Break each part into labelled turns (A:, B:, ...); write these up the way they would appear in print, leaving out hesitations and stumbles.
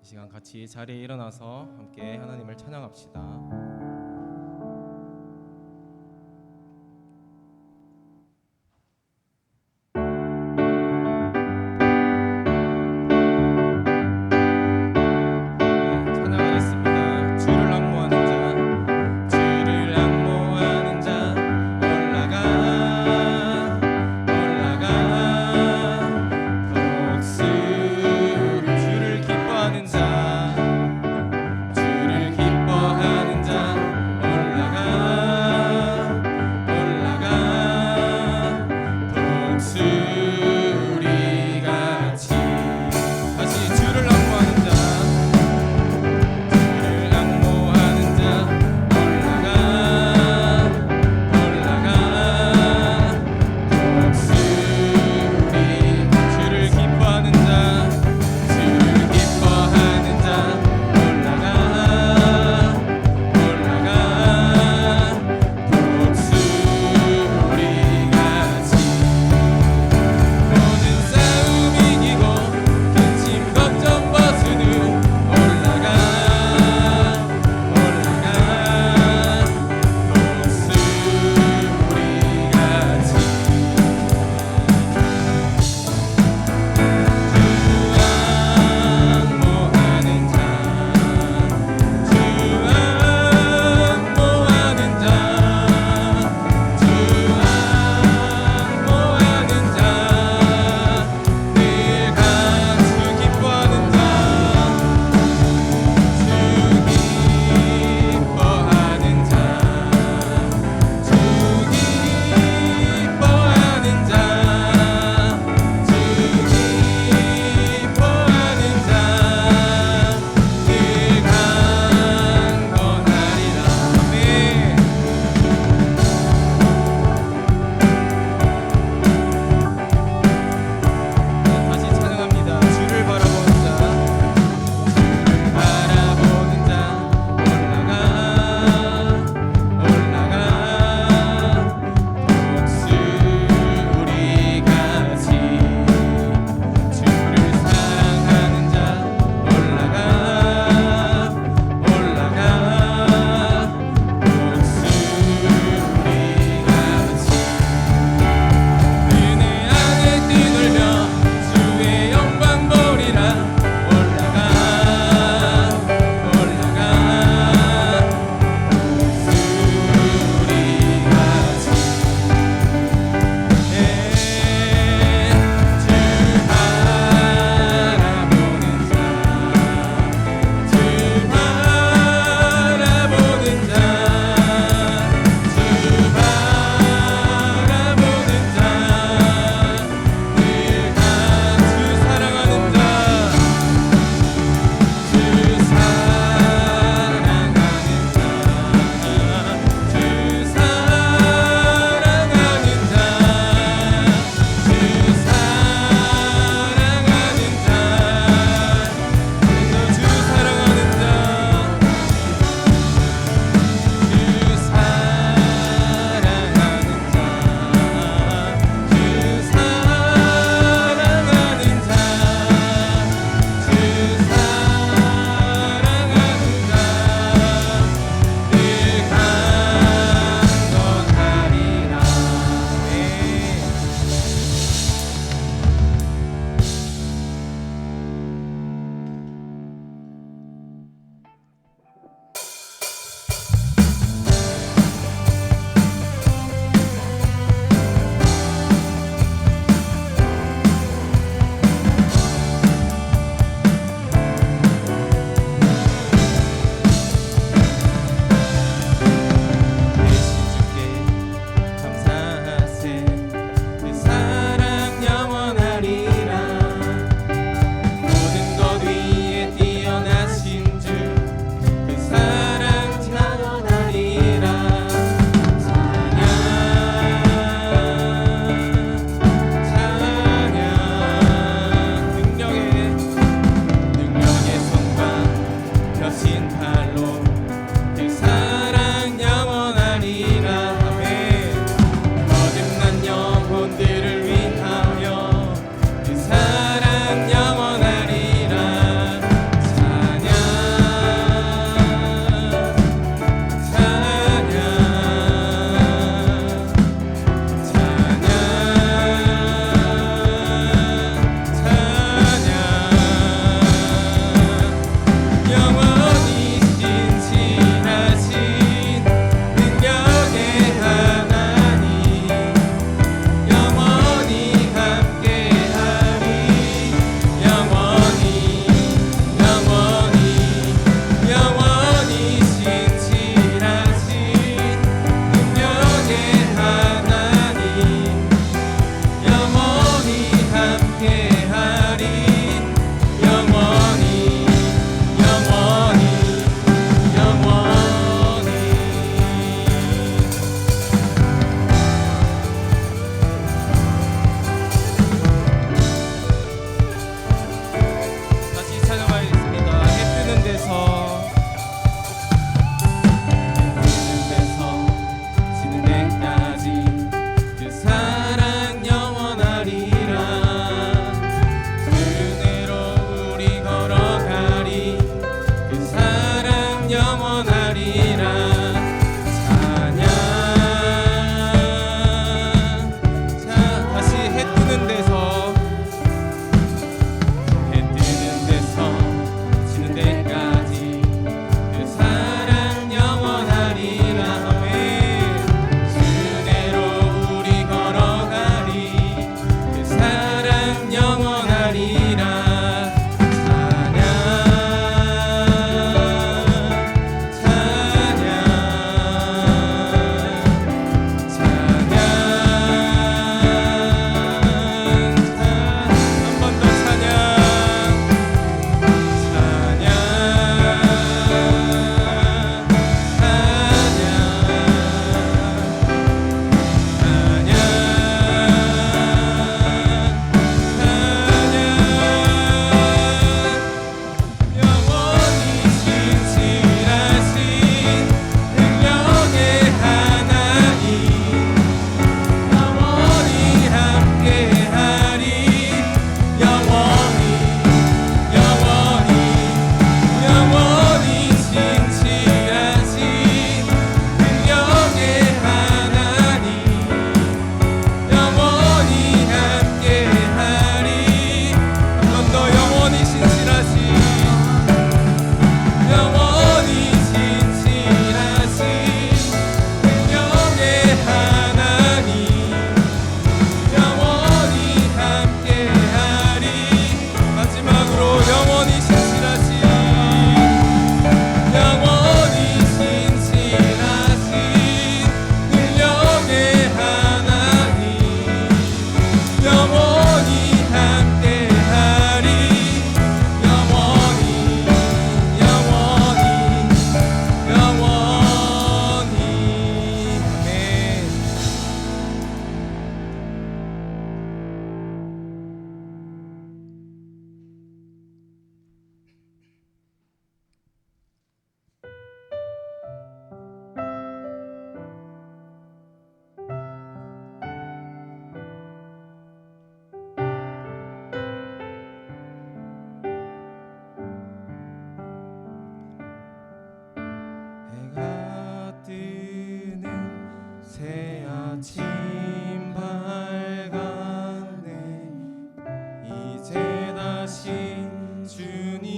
A: 시간 같이 자리에 일어나서 함께 하나님을 찬양합시다. 주를 기뻐하는 자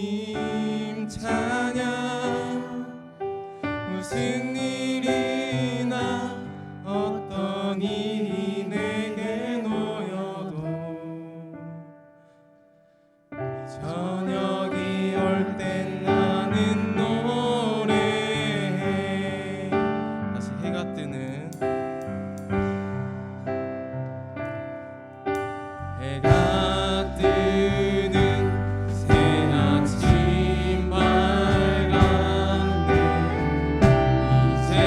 A: 주님 찬양. 무슨 일이나 어떤 일이 내게 놓여도 저녁이 올 땐 나는 노래해. 다시 해가 뜨는 해가 뜨는 새 아침 밝았네. 이제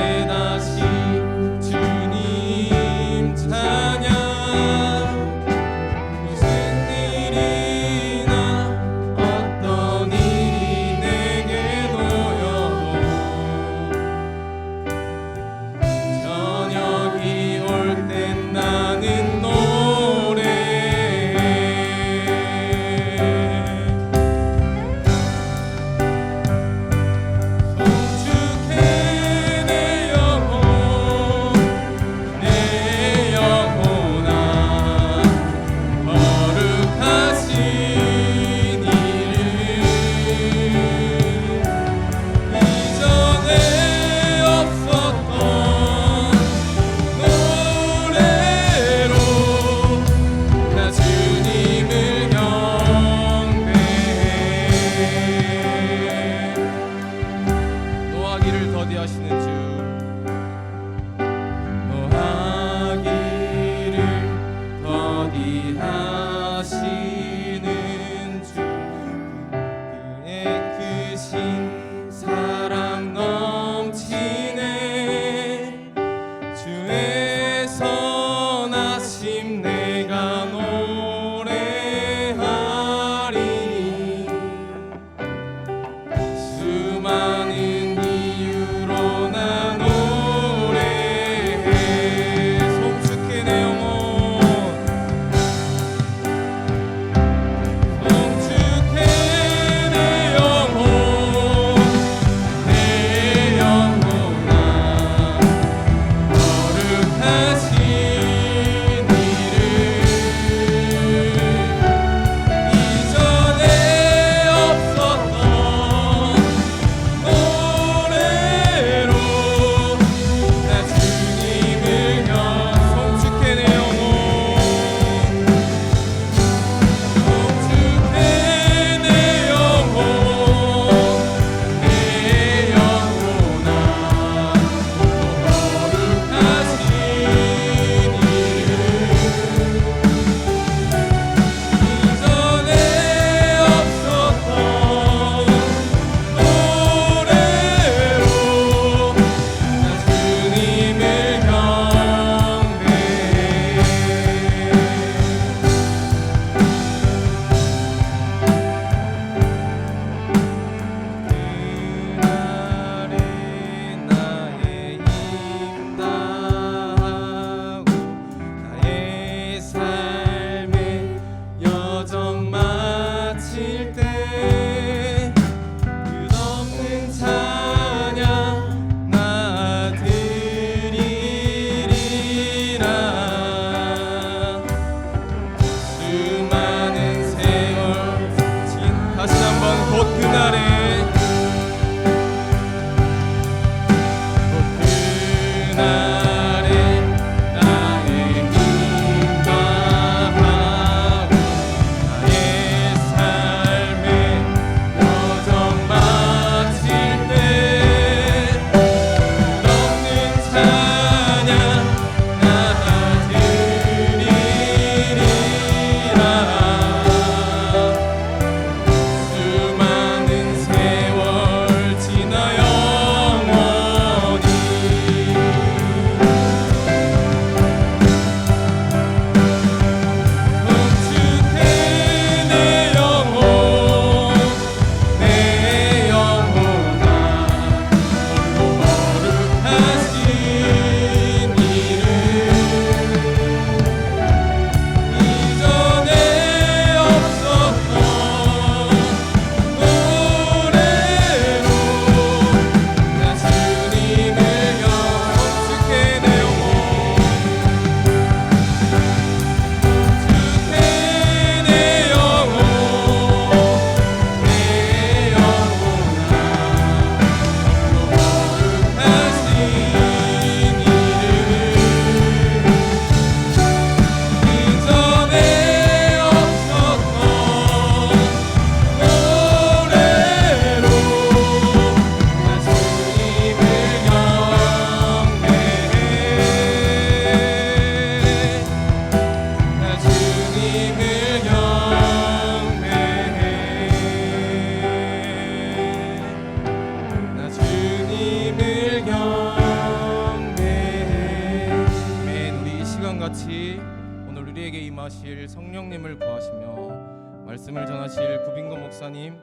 A: 같이 오늘 우리에게 임하실 성령님을 구하시며 말씀을 전하실 구빈거 목사님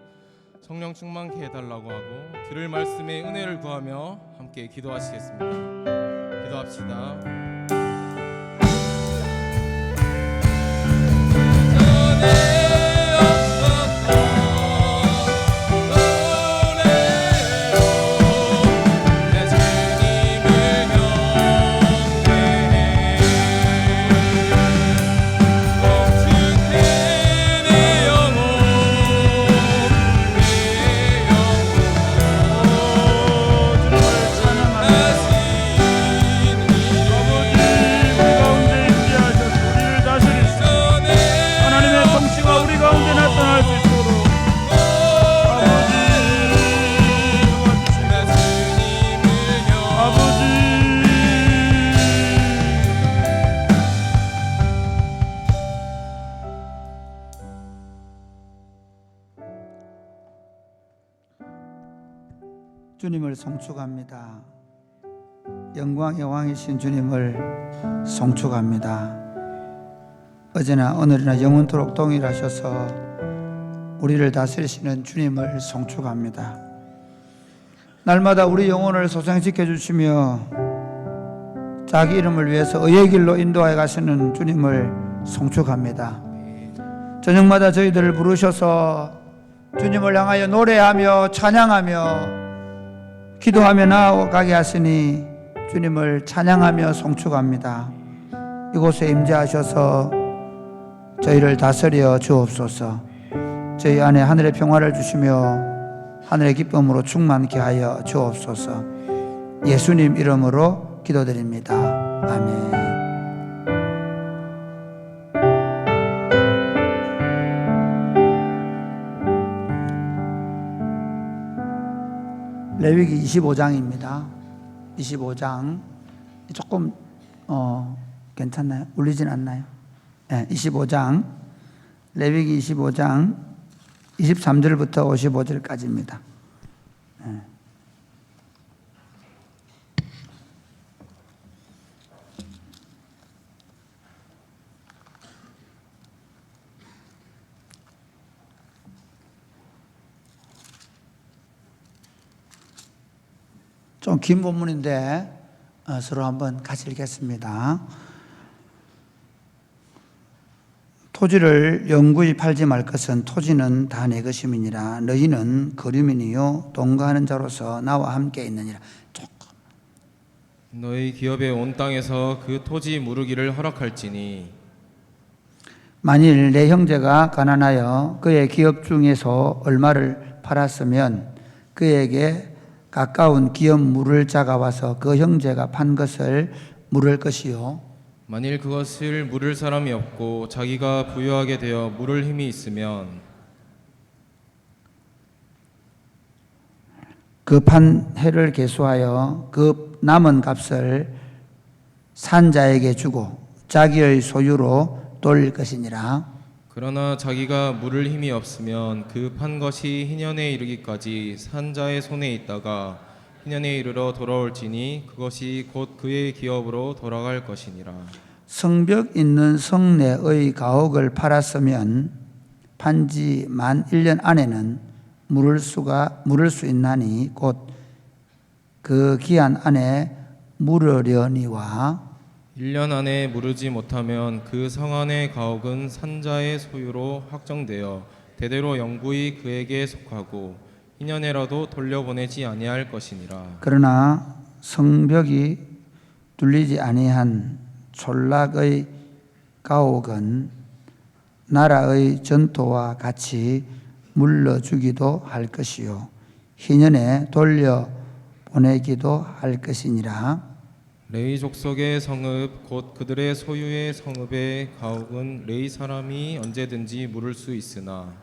A: 성령 충만케 해달라고 하고 들을 말씀의 은혜를 구하며 함께 기도하시겠습니다. 기도합시다.
B: 주님을 송축합니다. 영광의 왕이신 주님을 송축합니다. 어제나 오늘이나 영원토록 동일하셔서 우리를 다스리시는 주님을 송축합니다. 날마다 우리 영혼을 소생시켜 주시며 자기 이름을 위해서 의의 길로 인도하여 가시는 주님을 송축합니다. 저녁마다 저희들을 부르셔서 주님을 향하여 노래하며 찬양하며 기도하며 나아가게 하시니 주님을 찬양하며 송축합니다. 이곳에 임재하셔서 저희를 다스려 주옵소서. 저희 안에 하늘의 평화를 주시며 하늘의 기쁨으로 충만케 하여 주옵소서. 예수님 이름으로 기도드립니다. 아멘. 레위기 25장입니다. 25장 조금 괜찮나요? 울리진 않나요? 네, 25장 레위기 25장 23절부터 55절까지입니다. 네. 좀 긴 본문인데 서로 한번 같이 읽겠습니다. 토지를 영구히 팔지 말 것은 토지는 다 내 것임이니라. 너희는 거류민이요 동거하는 자로서 나와 함께 있느니라.
A: 너희 기업의 온 땅에서 그 토지 무르기를 허락할지니
B: 만일 내 형제가 가난하여 그의 기업 중에서 얼마를 팔았으면 그에게 가까운 기업 물을 자가 와서 그 형제가 판 것을 물을 것이요
A: 만일 그것을 물을 사람이 없고 자기가 부유하게 되어 물을 힘이 있으면
B: 그 판 해를 계수하여 그 남은 값을 산 자에게 주고 자기의 소유로 돌릴 것이니라.
A: 그러나 자기가 물을 힘이 없으면 그 판 것이 희년에 이르기까지 산 자의 손에 있다가 희년에 이르러 돌아올지니 그것이 곧 그의 기업으로 돌아갈 것이니라.
B: 성벽 있는 성내의 가옥을 팔았으면 판지 만 1년 안에는 물을 수 있나니 곧 그 기한 안에 물으려니와
A: 1년 안에 무르지 못하면 그 성 안의 가옥은 산자의 소유로 확정되어 대대로 영구히 그에게 속하고 희년에라도 돌려보내지 아니할 것이니라.
B: 그러나 성벽이 뚫리지 아니한 촌락의 가옥은 나라의 전토와 같이 물러주기도 할 것이요 희년에 돌려보내기도 할 것이니라.
A: 레위 족속의 성읍 곧 그들의 소유의 성읍의 가옥은 레위 사람이 언제든지 물을 수 있으나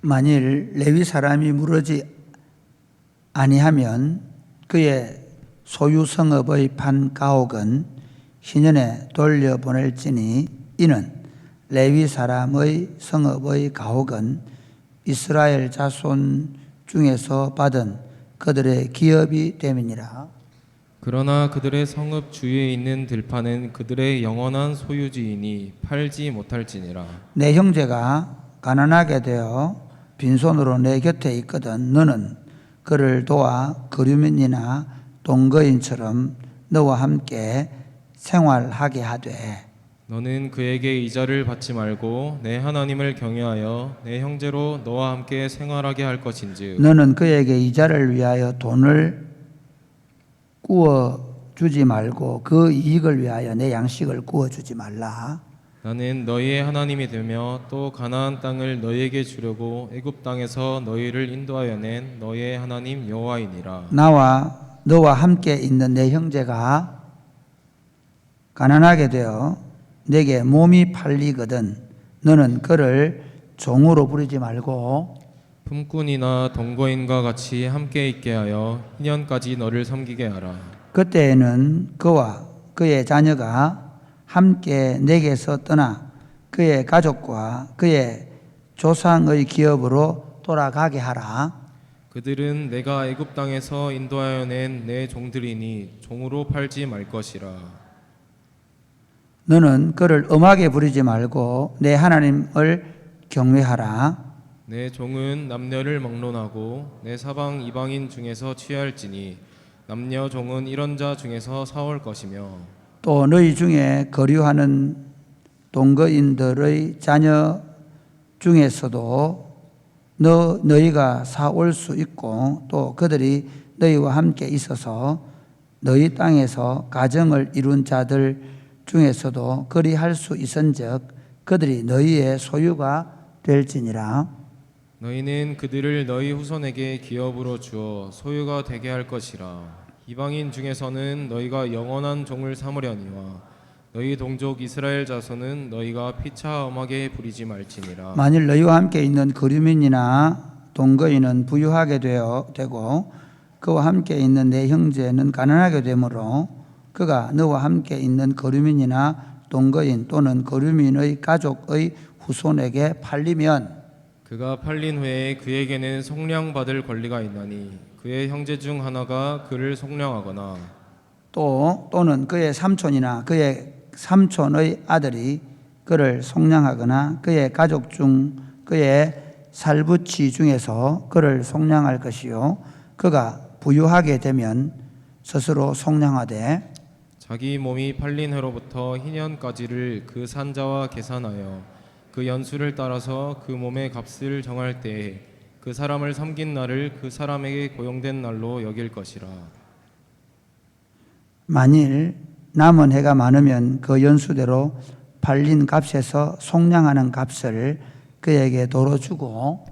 B: 만일 레위 사람이 물으지 아니하면 그의 소유 성읍의 판 가옥은 희년에 돌려보낼지니 이는 레위 사람의 성읍의 가옥은 이스라엘 자손 중에서 받은 그들의 기업이 됨이니라.
A: 그러나 그들의 성읍 주위에 있는 들판은 그들의 영원한 소유지이니 팔지 못할지니라.
B: 내 형제가 가난하게 되어 빈손으로 내 곁에 있거든 너는 그를 도와 거류민이나 동거인처럼 너와 함께 생활하게 하되
A: 너는 그에게 이자를 받지 말고 내 하나님을 경외하여 내 형제로 너와 함께 생활하게 할 것인즉
B: 너는 그에게 이자를 위하여 돈을 구워 주지 말고 그 이익을 위하여 내 양식을 구워 주지 말라.
A: 나는 너희의 하나님이 되며 또 가나안 땅을 너희에게 주려고 애굽 땅에서 너희를 인도하여 낸 너희의 하나님 여호와이니라.
B: 나와 너와 함께 있는 내 형제가 가난하게 되어 내게 몸이 팔리거든 너는 그를 종으로 부리지 말고
A: 품꾼이나 동거인과 같이 함께 있게 하여 희년까지 너를 섬기게 하라.
B: 그때에는 그와 그의 자녀가 함께 내게서 떠나 그의 가족과 그의 조상의 기업으로 돌아가게 하라.
A: 그들은 내가 애굽 땅에서 인도하여 낸 내 종들이니 종으로 팔지 말 것이라.
B: 너는 그를 엄하게 부리지 말고 내 하나님을 경외하라.
A: 내 종은 남녀를 막론하고 내 사방 이방인 중에서 취할지니 남녀 종은 이런 자 중에서 사올 것이며
B: 또 너희 중에 거류하는 동거인들의 자녀 중에서도 너희가 사올 수 있고 또 그들이 너희와 함께 있어서 너희 땅에서 가정을 이룬 자들 중에서도 그리할 수 있은즉 그들이 너희의 소유가 될지니라.
A: 너희는 그들을 너희 후손에게 기업으로 주어 소유가 되게 할 것이라. 이방인 중에서는 너희가 영원한 종을 삼으려니와 너희 동족 이스라엘 자손은 너희가 피차엄하게 부리지 말지니라.
B: 만일 너희와 함께 있는 거류민이나 동거인은 부유하게 되고 그와 함께 있는 내 형제는 가난하게 되므로 그가 너와 함께 있는 거류민이나 동거인 또는 거류민의 가족의 후손에게 팔리면
A: 그가 팔린 후에 그에게는 속량받을 권리가 있나니 그의 형제 중 하나가 그를 속량하거나
B: 또는 그의 삼촌이나 그의 삼촌의 아들이 그를 속량하거나 그의 가족 중 그의 살부치 중에서 그를 속량할 것이요 그가 부유하게 되면 스스로 속량하되
A: 자기 몸이 팔린 해로부터 희년까지를 그 산자와 계산하여 그 연수를 따라서 그 몸의 값을 정할 때에 그 사람을 섬긴 날을 그 사람에게 고용된 날로 여길 것이라.
B: 만일 남은 해가 많으면 그 연수대로 팔린 값에서 속량하는 값을 그에게 도로 주고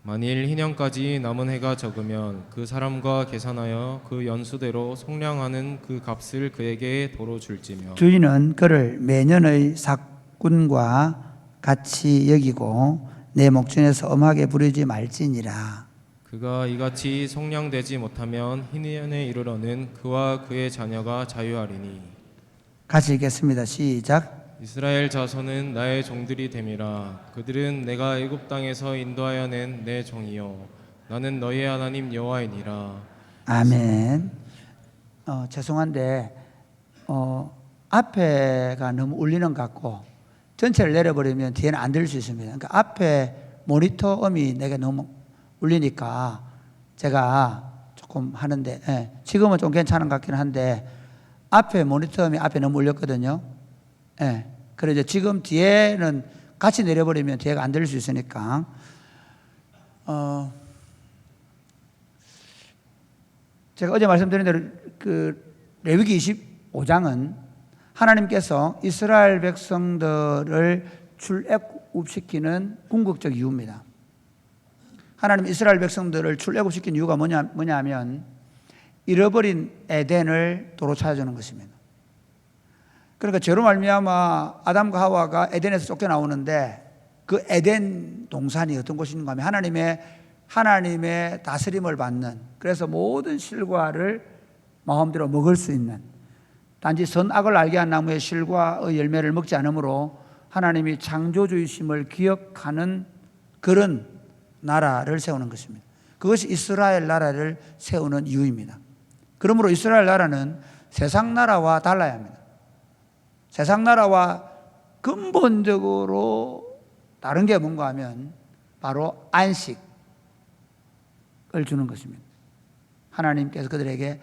A: 만일 희년까지 남은 해가 적으면 그 사람과 계산하여 그 연수대로 속량하는 그 값을 그에게 도로 줄지며
B: 주인은 그를 매년의 삭군과 같이 여기고 내 목전에서 엄하게 부리지 말지니라.
A: 그가 이같이 속량되지 못하면 희년에 이르러는 그와 그의 자녀가 자유하리니.
B: 같이 읽겠습니다. 시작.
A: 이스라엘 자손은 나의 종들이 됨이라. 그들은 내가 애굽 땅에서 인도하여 낸 내 종이요 나는 너희의 하나님 여호와이니라.
B: 아멘. 죄송한데 앞에가 너무 울리는 것 같고 전체를 내려버리면 뒤에는 안 들을 수 있습니다. 그러니까 앞에 모니터 음이 내게 너무 울리니까 제가 조금 하는데 지금은 좀 괜찮은 것 같긴 한데 앞에 모니터 음이 앞에 너무 울렸거든요. 그래서 지금 뒤에는 같이 내려버리면 뒤에가 안 들릴 수 있으니까 제가 어제 말씀드린 대로 그 레위기 25장은 하나님께서 이스라엘 백성들을 출애굽시키는 궁극적 이유입니다. 하나님 이스라엘 백성들을 출애굽시킨 이유가 뭐냐면 잃어버린 에덴을 도로 찾아주는 것입니다. 그러니까 죄로 말미암아 아담과 하와가 에덴에서 쫓겨나오는데 그 에덴 동산이 어떤 곳인가 하면 하나님의 다스림을 받는, 그래서 모든 실과를 마음대로 먹을 수 있는, 단지 선악을 알게 한 나무의 실과의 열매를 먹지 않으므로 하나님이 창조주이심을 기억하는 그런 나라를 세우는 것입니다. 그것이 이스라엘 나라를 세우는 이유입니다. 그러므로 이스라엘 나라는 세상 나라와 달라야 합니다. 세상 나라와 근본적으로 다른 게 뭔가 하면 바로 안식을 주는 것입니다. 하나님께서 그들에게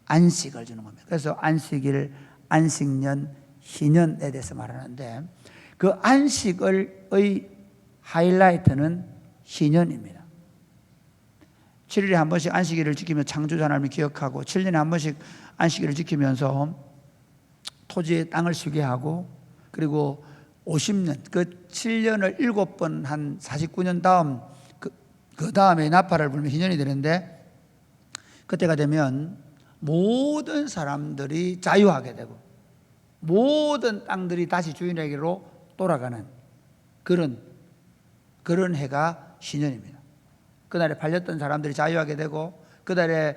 B: 안식을 주는 겁니다. 그래서 안식일, 안식년, 희년에 대해서 말하는데 그 안식의 하이라이트는 희년입니다. 7일에 한 번씩 안식일을 지키며 창조주 하나님을 기억하고 7년에 한 번씩 안식일을 지키면서 토지의 땅을 쉬게 하고 그리고 50년, 그 7년을 7번 한 49년 다음 그 다음에 나팔을 불면 희년이 되는데 그때가 되면 모든 사람들이 자유하게 되고 모든 땅들이 다시 주인에게로 돌아가는 그런 해가 희년입니다. 그날에 팔렸던 사람들이 자유하게 되고 그날에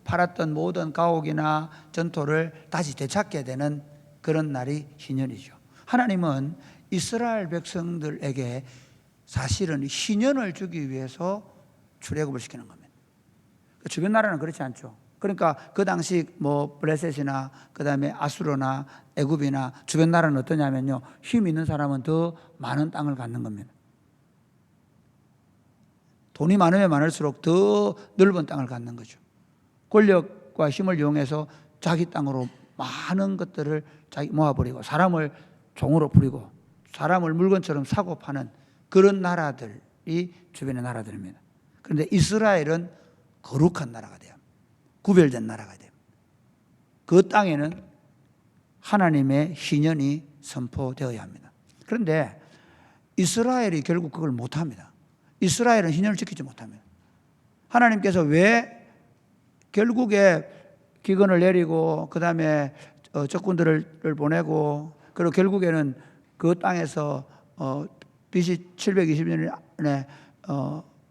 B: 팔았던 모든 가옥이나 전토를 다시 되찾게 되는 그런 날이 희년이죠. 하나님은 이스라엘 백성들에게 사실은 희년을 주기 위해서 출애굽을 시키는 겁니다. 주변 나라는 그렇지 않죠. 그러니까 그 당시 뭐 블레셋이나 그다음에 아수르나 애굽이나 주변 나라는 어떠냐면요, 힘 있는 사람은 더 많은 땅을 갖는 겁니다. 돈이 많으면 많을수록 더 넓은 땅을 갖는 거죠. 권력과 힘을 이용해서 자기 땅으로 많은 것들을 자기 모아버리고 사람을 종으로 부리고 사람을 물건처럼 사고 파는 그런 나라들이 주변의 나라들입니다. 그런데 이스라엘은 거룩한 나라가 돼요. 구별된 나라가 돼요. 그 땅에는 하나님의 희년이 선포되어야 합니다. 그런데 이스라엘이 결국 그걸 못합니다. 이스라엘은 희년을 지키지 못합니다. 하나님께서 왜 결국에 기근을 내리고 그 다음에 적군들을 보내고 그리고 결국에는 그 땅에서 BC 720년에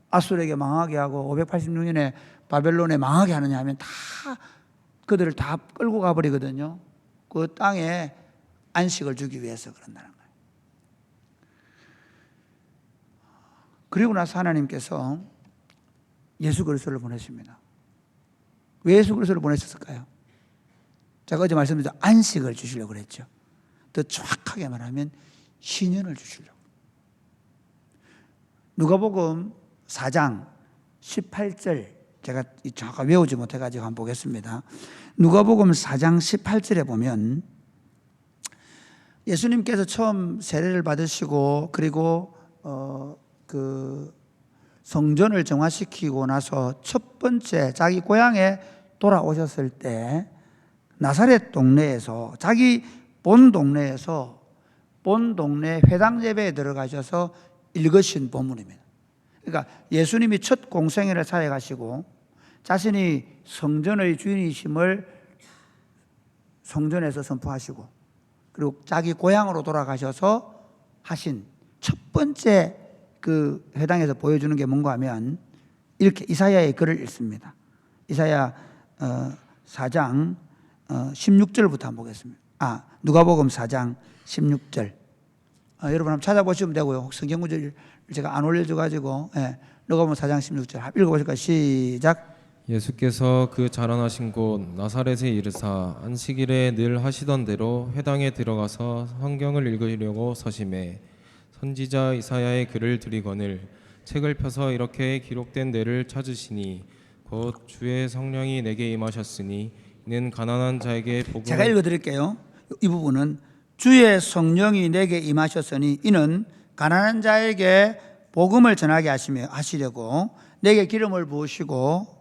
B: 아수르에게 망하게 하고 586년에 바벨론에 망하게 하느냐 하면 다 그들을 다 끌고 가버리거든요. 그 땅에 안식을 주기 위해서 그런다는 거예요. 그리고 나서 하나님께서 예수 그리스도를 보내십니다. 왜 예수 그리스도를 보내셨을까요? 제가 어제 말씀드렸죠. 안식을 주시려고 그랬죠. 더 정확하게 말하면 희년을 주시려고. 누가복음 4장 18절 제가 정확하게 외우지 못해가지고 한번 보겠습니다. 누가복음 4장 18절에 보면 예수님께서 처음 세례를 받으시고 그리고 그 성전을 정화시키고 나서 첫 번째 자기 고향에 돌아오셨을 때 나사렛 동네에서 자기 본 동네 회당 예배에 들어가셔서 읽으신 본문입니다. 그러니까 예수님이 첫 공생애를 사역하시고 자신이 성전의 주인이심을 성전에서 선포하시고 그리고 자기 고향으로 돌아가셔서 하신 첫 번째 그 회당에서 보여주는 게 뭔가 하면 이렇게 이사야의 글을 읽습니다. 이사야 4장 16절부터 한번 보겠습니다. 누가복음 4장 16절. 여러분 한번 찾아보시면 되고요. 성경 구절을 제가 안 올려줘가지고 누가복음 4장 16절 읽어보실까요? 시작.
A: 예수께서 그 자라나신 곳 나사렛에 이르사 안식일에 늘 하시던 대로 회당에 들어가서 성경을 읽으려고 서심해 선지자 이사야의 글을 들이거늘 책을 펴서 이렇게 기록된 데를 찾으시니 곧 주의 성령이 내게 임하셨으니 이는 가난한 자에게 복음을
B: 제가 읽어드릴게요. 이 부분은 주의 성령이 내게 임하셨으니 이는 가난한 자에게 복음을 전하게 하시려고 내게 기름을 부으시고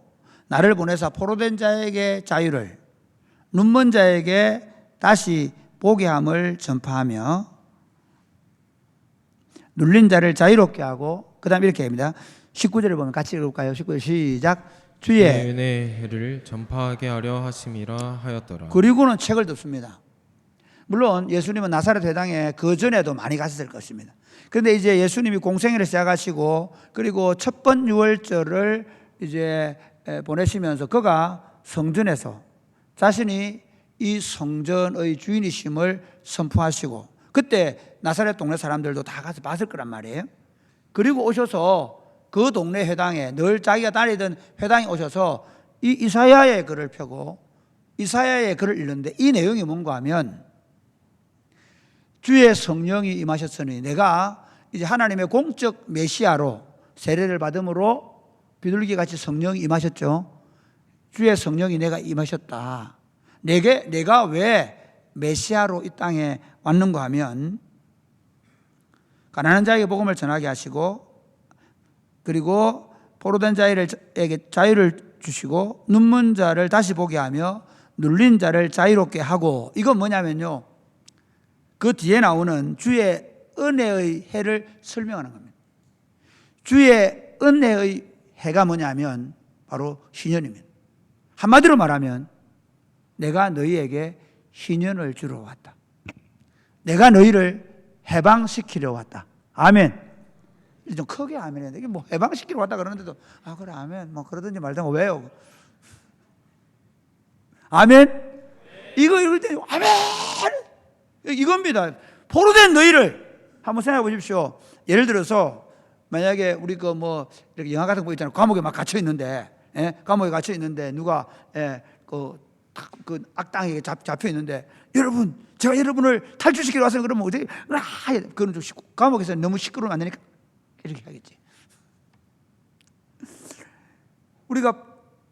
B: 나를 보내사 포로된 자에게 자유를 눈먼 자에게 다시 보게 함을 전파하며 눌린 자를 자유롭게 하고 그 다음 이렇게 합니다. 19절을 보면 같이 읽을까요? 19절 시작. 주의
A: 은혜를 전파하게 하려 하심이라 하였더라.
B: 그리고는 책을 덮습니다. 물론 예수님은 나사렛 회당에 그 전에도 많이 갔을 것입니다. 그런데 이제 예수님이 공생애를 시작하시고 그리고 첫 번 유월절을 이제 보내시면서 그가 성전에서 자신이 이 성전의 주인이심을 선포하시고 그때 나사렛 동네 사람들도 다 가서 봤을 거란 말이에요. 그리고 오셔서 그 동네 회당에 늘 자기가 다니던 회당에 오셔서 이 이사야의 글을 펴고 이사야의 글을 읽는데 이 내용이 뭔가 하면 주의 성령이 임하셨으니 내가 이제 하나님의 공적 메시아로 세례를 받음으로 비둘기같이 성령이 임하셨죠. 주의 성령이 내가 임하셨다. 내가 왜 메시아로 이 땅에 왔는가 하면 가난한 자에게 복음을 전하게 하시고 그리고 포로된 자에게 자유를 주시고 눈먼 자를 다시 보게 하며 눌린 자를 자유롭게 하고 이건 뭐냐면요. 그 뒤에 나오는 주의 은혜의 해를 설명하는 겁니다. 주의 은혜의 해가 뭐냐면 바로 신년입니다. 한마디로 말하면 내가 너희에게 신년을 주러 왔다. 내가 너희를 해방시키려 왔다. 아멘. 좀 크게 아멘 해야 돼. 이게 뭐 해방시키러 왔다 그러는데도 그래 아멘 뭐 그러든지 말든지 왜요? 아멘. 이거 읽을 때 아멘 이겁니다. 포로된 너희를 한번 생각해 보십시오. 예를 들어서 만약에 우리 그 뭐 이렇게 영화 같은 거 있잖아요. 감옥에 막 갇혀 있는데, 감옥에 갇혀 있는데 누가 그 악당에게 잡혀 있는데 여러분 제가 여러분을 탈출시키러 왔어요. 그러면 어떻게 그건 좀 감옥에서 너무 시끄러우면 안 되니까 이렇게 하겠지. 우리가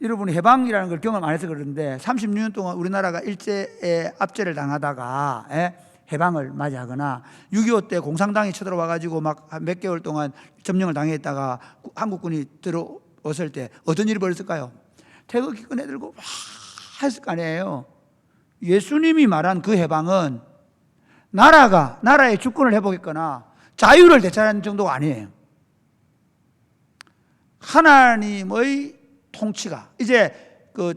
B: 여러분이 해방이라는 걸 경험 안 해서 그러는데 36년 동안 우리나라가 일제에 압제를 당하다가 해방을 맞이하거나 6.25 때 공산당이 쳐들어와가지고 막 몇 개월 동안 점령을 당했다가 한국군이 들어왔을 때 어떤 일이 벌어졌을까요? 태극기 꺼내들고 막 했을 거 아니에요. 예수님이 말한 그 해방은 나라의 주권을 회복했거나 자유를 되찾는 정도가 아니에요. 하나님의 통치가 이제 그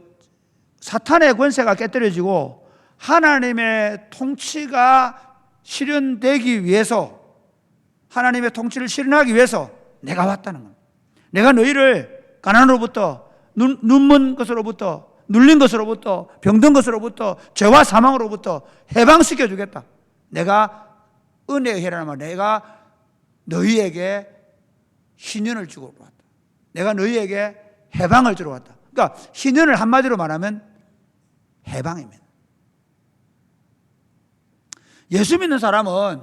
B: 사탄의 권세가 깨뜨려지고 하나님의 통치가 실현되기 위해서 하나님의 통치를 실현하기 위해서 내가 왔다는 겁니다. 내가 너희를 가난으로부터 눈먼 것으로부터 눌린 것으로부터 병든 것으로부터 죄와 사망으로부터 해방시켜 주겠다. 내가 은혜의 해라는 말 내가 너희에게 신년을 주고 왔다. 내가 너희에게 해방을 주러 왔다. 그러니까 신년을 한마디로 말하면 해방입니다. 예수 믿는 사람은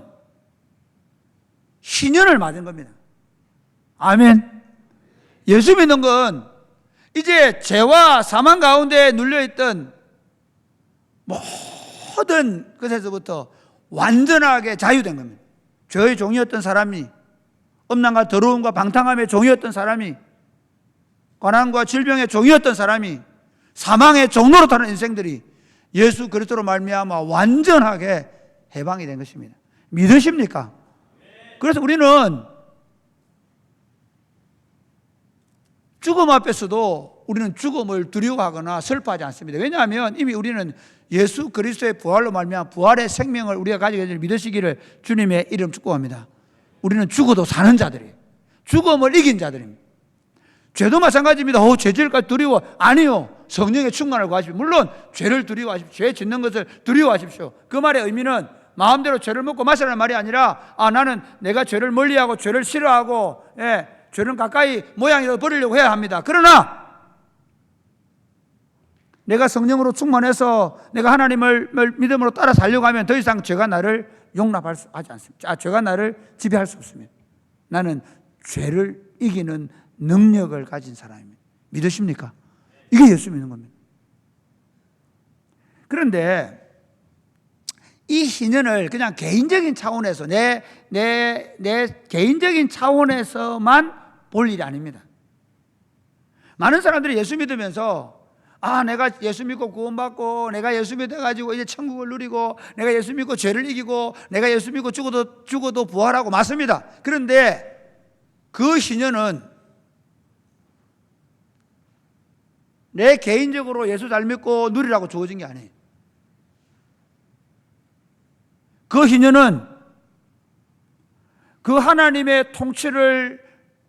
B: 신년을 맞은 겁니다. 아멘. 예수 믿는 건 이제 죄와 사망 가운데 눌려있던 모든 것에서부터 완전하게 자유된 겁니다. 죄의 종이었던 사람이 음란과 더러움과 방탕함의 종이었던 사람이 가난과 질병의 종이었던 사람이 사망의 종로로 타는 인생들이 예수 그리스도로 말미암아 완전하게 해방이 된 것입니다. 믿으십니까? 그래서 우리는 죽음 앞에서도 우리는 죽음을 두려워하거나 슬퍼하지 않습니다. 왜냐하면 이미 우리는 예수 그리스도의 부활로 말미암아 부활의 생명을 우리가 가지게 될 믿으시기를 주님의 이름 축복합니다. 우리는 죽어도 사는 자들이에요. 죽음을 이긴 자들입니다. 죄도 마찬가지입니다. 죄 지을까 두려워. 아니요. 성령의 충만을 구하십시오. 물론 죄를 두려워하십시오. 죄 짓는 것을 두려워하십시오. 그 말의 의미는 마음대로 죄를 먹고 마시라는 말이 아니라 나는 내가 죄를 멀리하고 죄를 싫어하고 죄는 가까이 모양이라도 버리려고 해야 합니다. 그러나 내가 성령으로 충만해서 내가 하나님을 믿음으로 따라 살려고 하면 더 이상 죄가 나를 용납하지 않습니다. 죄가 나를 지배할 수 없습니다. 나는 죄를 이기는 능력을 가진 사람입니다. 믿으십니까? 이게 예수 믿는 겁니다. 그런데 이 신년을 그냥 개인적인 차원에서 내 개인적인 차원에서만 볼 일이 아닙니다. 많은 사람들이 예수 믿으면서 내가 예수 믿고 구원받고 내가 예수 믿어가지고 이제 천국을 누리고 내가 예수 믿고 죄를 이기고 내가 예수 믿고 죽어도 부활하고 맞습니다. 그런데 그 신년은 내 개인적으로 예수 잘 믿고 누리라고 주어진 게 아니에요. 그 신년은 그 하나님의 통치를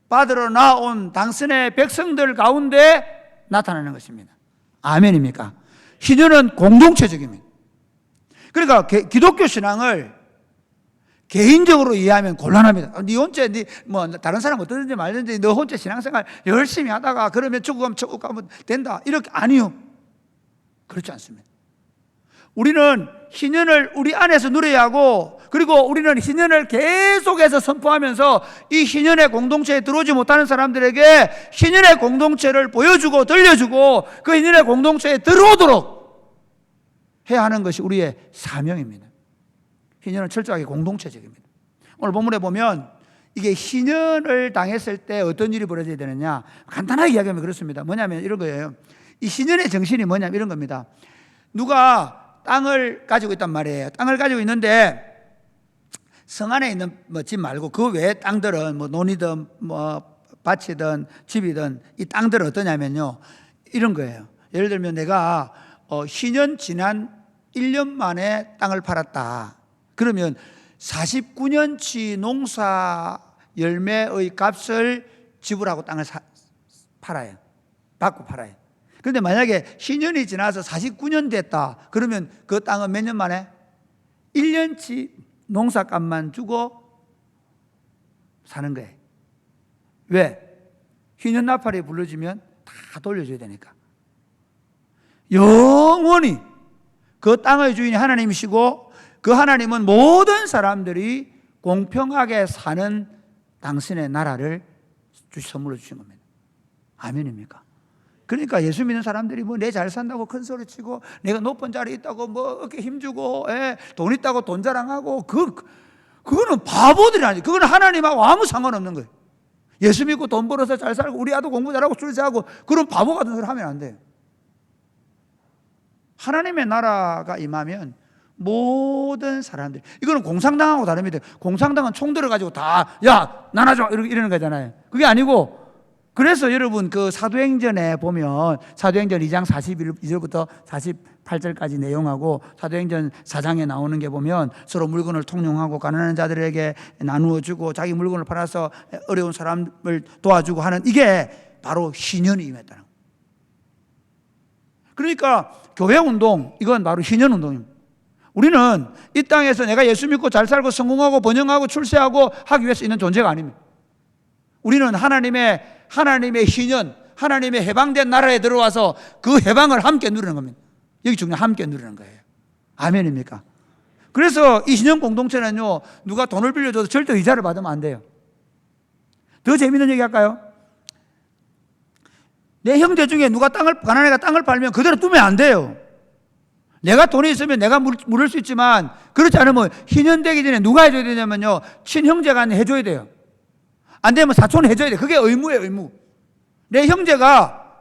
B: 받으러 나온 당신의 백성들 가운데 나타나는 것입니다. 아멘입니까? 신년은 공동체적입니다. 그러니까 기독교 신앙을 개인적으로 이해하면 곤란합니다. 네 혼자 뭐 다른 사람 어떠든지 말든지 너 혼자 신앙생활 열심히 하다가 그러면 천국 가면 된다. 이렇게 아니요. 그렇지 않습니다. 우리는 희년을 우리 안에서 누려야 하고, 그리고 우리는 희년을 계속해서 선포하면서 이 희년의 공동체에 들어오지 못하는 사람들에게 희년의 공동체를 보여주고 들려주고 그 희년의 공동체에 들어오도록 해야 하는 것이 우리의 사명입니다. 희년은 철저하게 공동체적입니다. 오늘 본문에 보면 이게 희년을 당했을 때 어떤 일이 벌어져야 되느냐, 간단하게 이야기하면 그렇습니다. 뭐냐면 이런 거예요. 이 희년의 정신이 뭐냐면 이런 겁니다. 누가 땅을 가지고 있단 말이에요. 땅을 가지고 있는데 성 안에 있는 뭐 집 말고 그 외의 땅들은 뭐 논이든 뭐 밭이든 집이든 이 땅들은 어떠냐면요, 이런 거예요. 예를 들면 내가 희년 지난 1년 만에 땅을 팔았다. 그러면 49년치 농사 열매의 값을 지불하고 땅을 팔아요. 받고 팔아요. 그런데 만약에 희년이 지나서 49년 됐다. 그러면 그 땅은 몇 년 만에? 1년치 농사값만 주고 사는 거예요. 왜? 희년 나팔이 불러지면 다 돌려줘야 되니까. 영원히 그 땅의 주인이 하나님이시고 그 하나님은 모든 사람들이 공평하게 사는 당신의 나라를 선물로 주신 겁니다. 아멘입니까? 그러니까 예수 믿는 사람들이 뭐 내 잘 산다고 큰 소리 치고 내가 높은 자리에 있다고 뭐 어깨 힘주고 돈 있다고 돈 자랑하고 그거는 바보들이 아니에요. 그거는 하나님하고 아무 상관없는 거예요. 예수 믿고 돈 벌어서 잘 살고 우리 아도 공부 잘하고 술 잘하고 그런 바보 같은 소리 하면 안 돼요. 하나님의 나라가 임하면 모든 사람들, 이거는 공산당하고 다릅니다. 공산당은 총 들어가지고 다 야 나눠줘 이러는 거잖아요. 그게 아니고, 그래서 여러분 그 사도행전에 보면 사도행전 2장 41절부터 48절까지 내용하고 사도행전 4장에 나오는 게 보면 서로 물건을 통용하고 가난한 자들에게 나누어 주고 자기 물건을 팔아서 어려운 사람을 도와주고 하는, 이게 바로 희년이 임했다는 거예요. 그러니까 교회 운동, 이건 바로 희년 운동입니다. 우리는 이 땅에서 내가 예수 믿고 잘 살고 성공하고 번영하고 출세하고 하기 위해서 있는 존재가 아닙니다. 우리는 하나님의 희년, 하나님의 해방된 나라에 들어와서 그 해방을 함께 누리는 겁니다. 여기 중요한 함께 누리는 거예요. 아멘입니까? 그래서 이 희년 공동체는요, 누가 돈을 빌려줘도 절대 이자를 받으면 안 돼요. 더 재밌는 얘기 할까요? 내 형제 중에 누가 가난한 애가 땅을 팔면 그대로 두면 안 돼요. 내가 돈이 있으면 내가 물을 수 있지만, 그렇지 않으면 희년되기 전에 누가 해줘야 되냐면요, 친형제가 해줘야 돼요. 안 되면 사촌이 해줘야 돼. 그게 의무예요, 의무. 내 형제가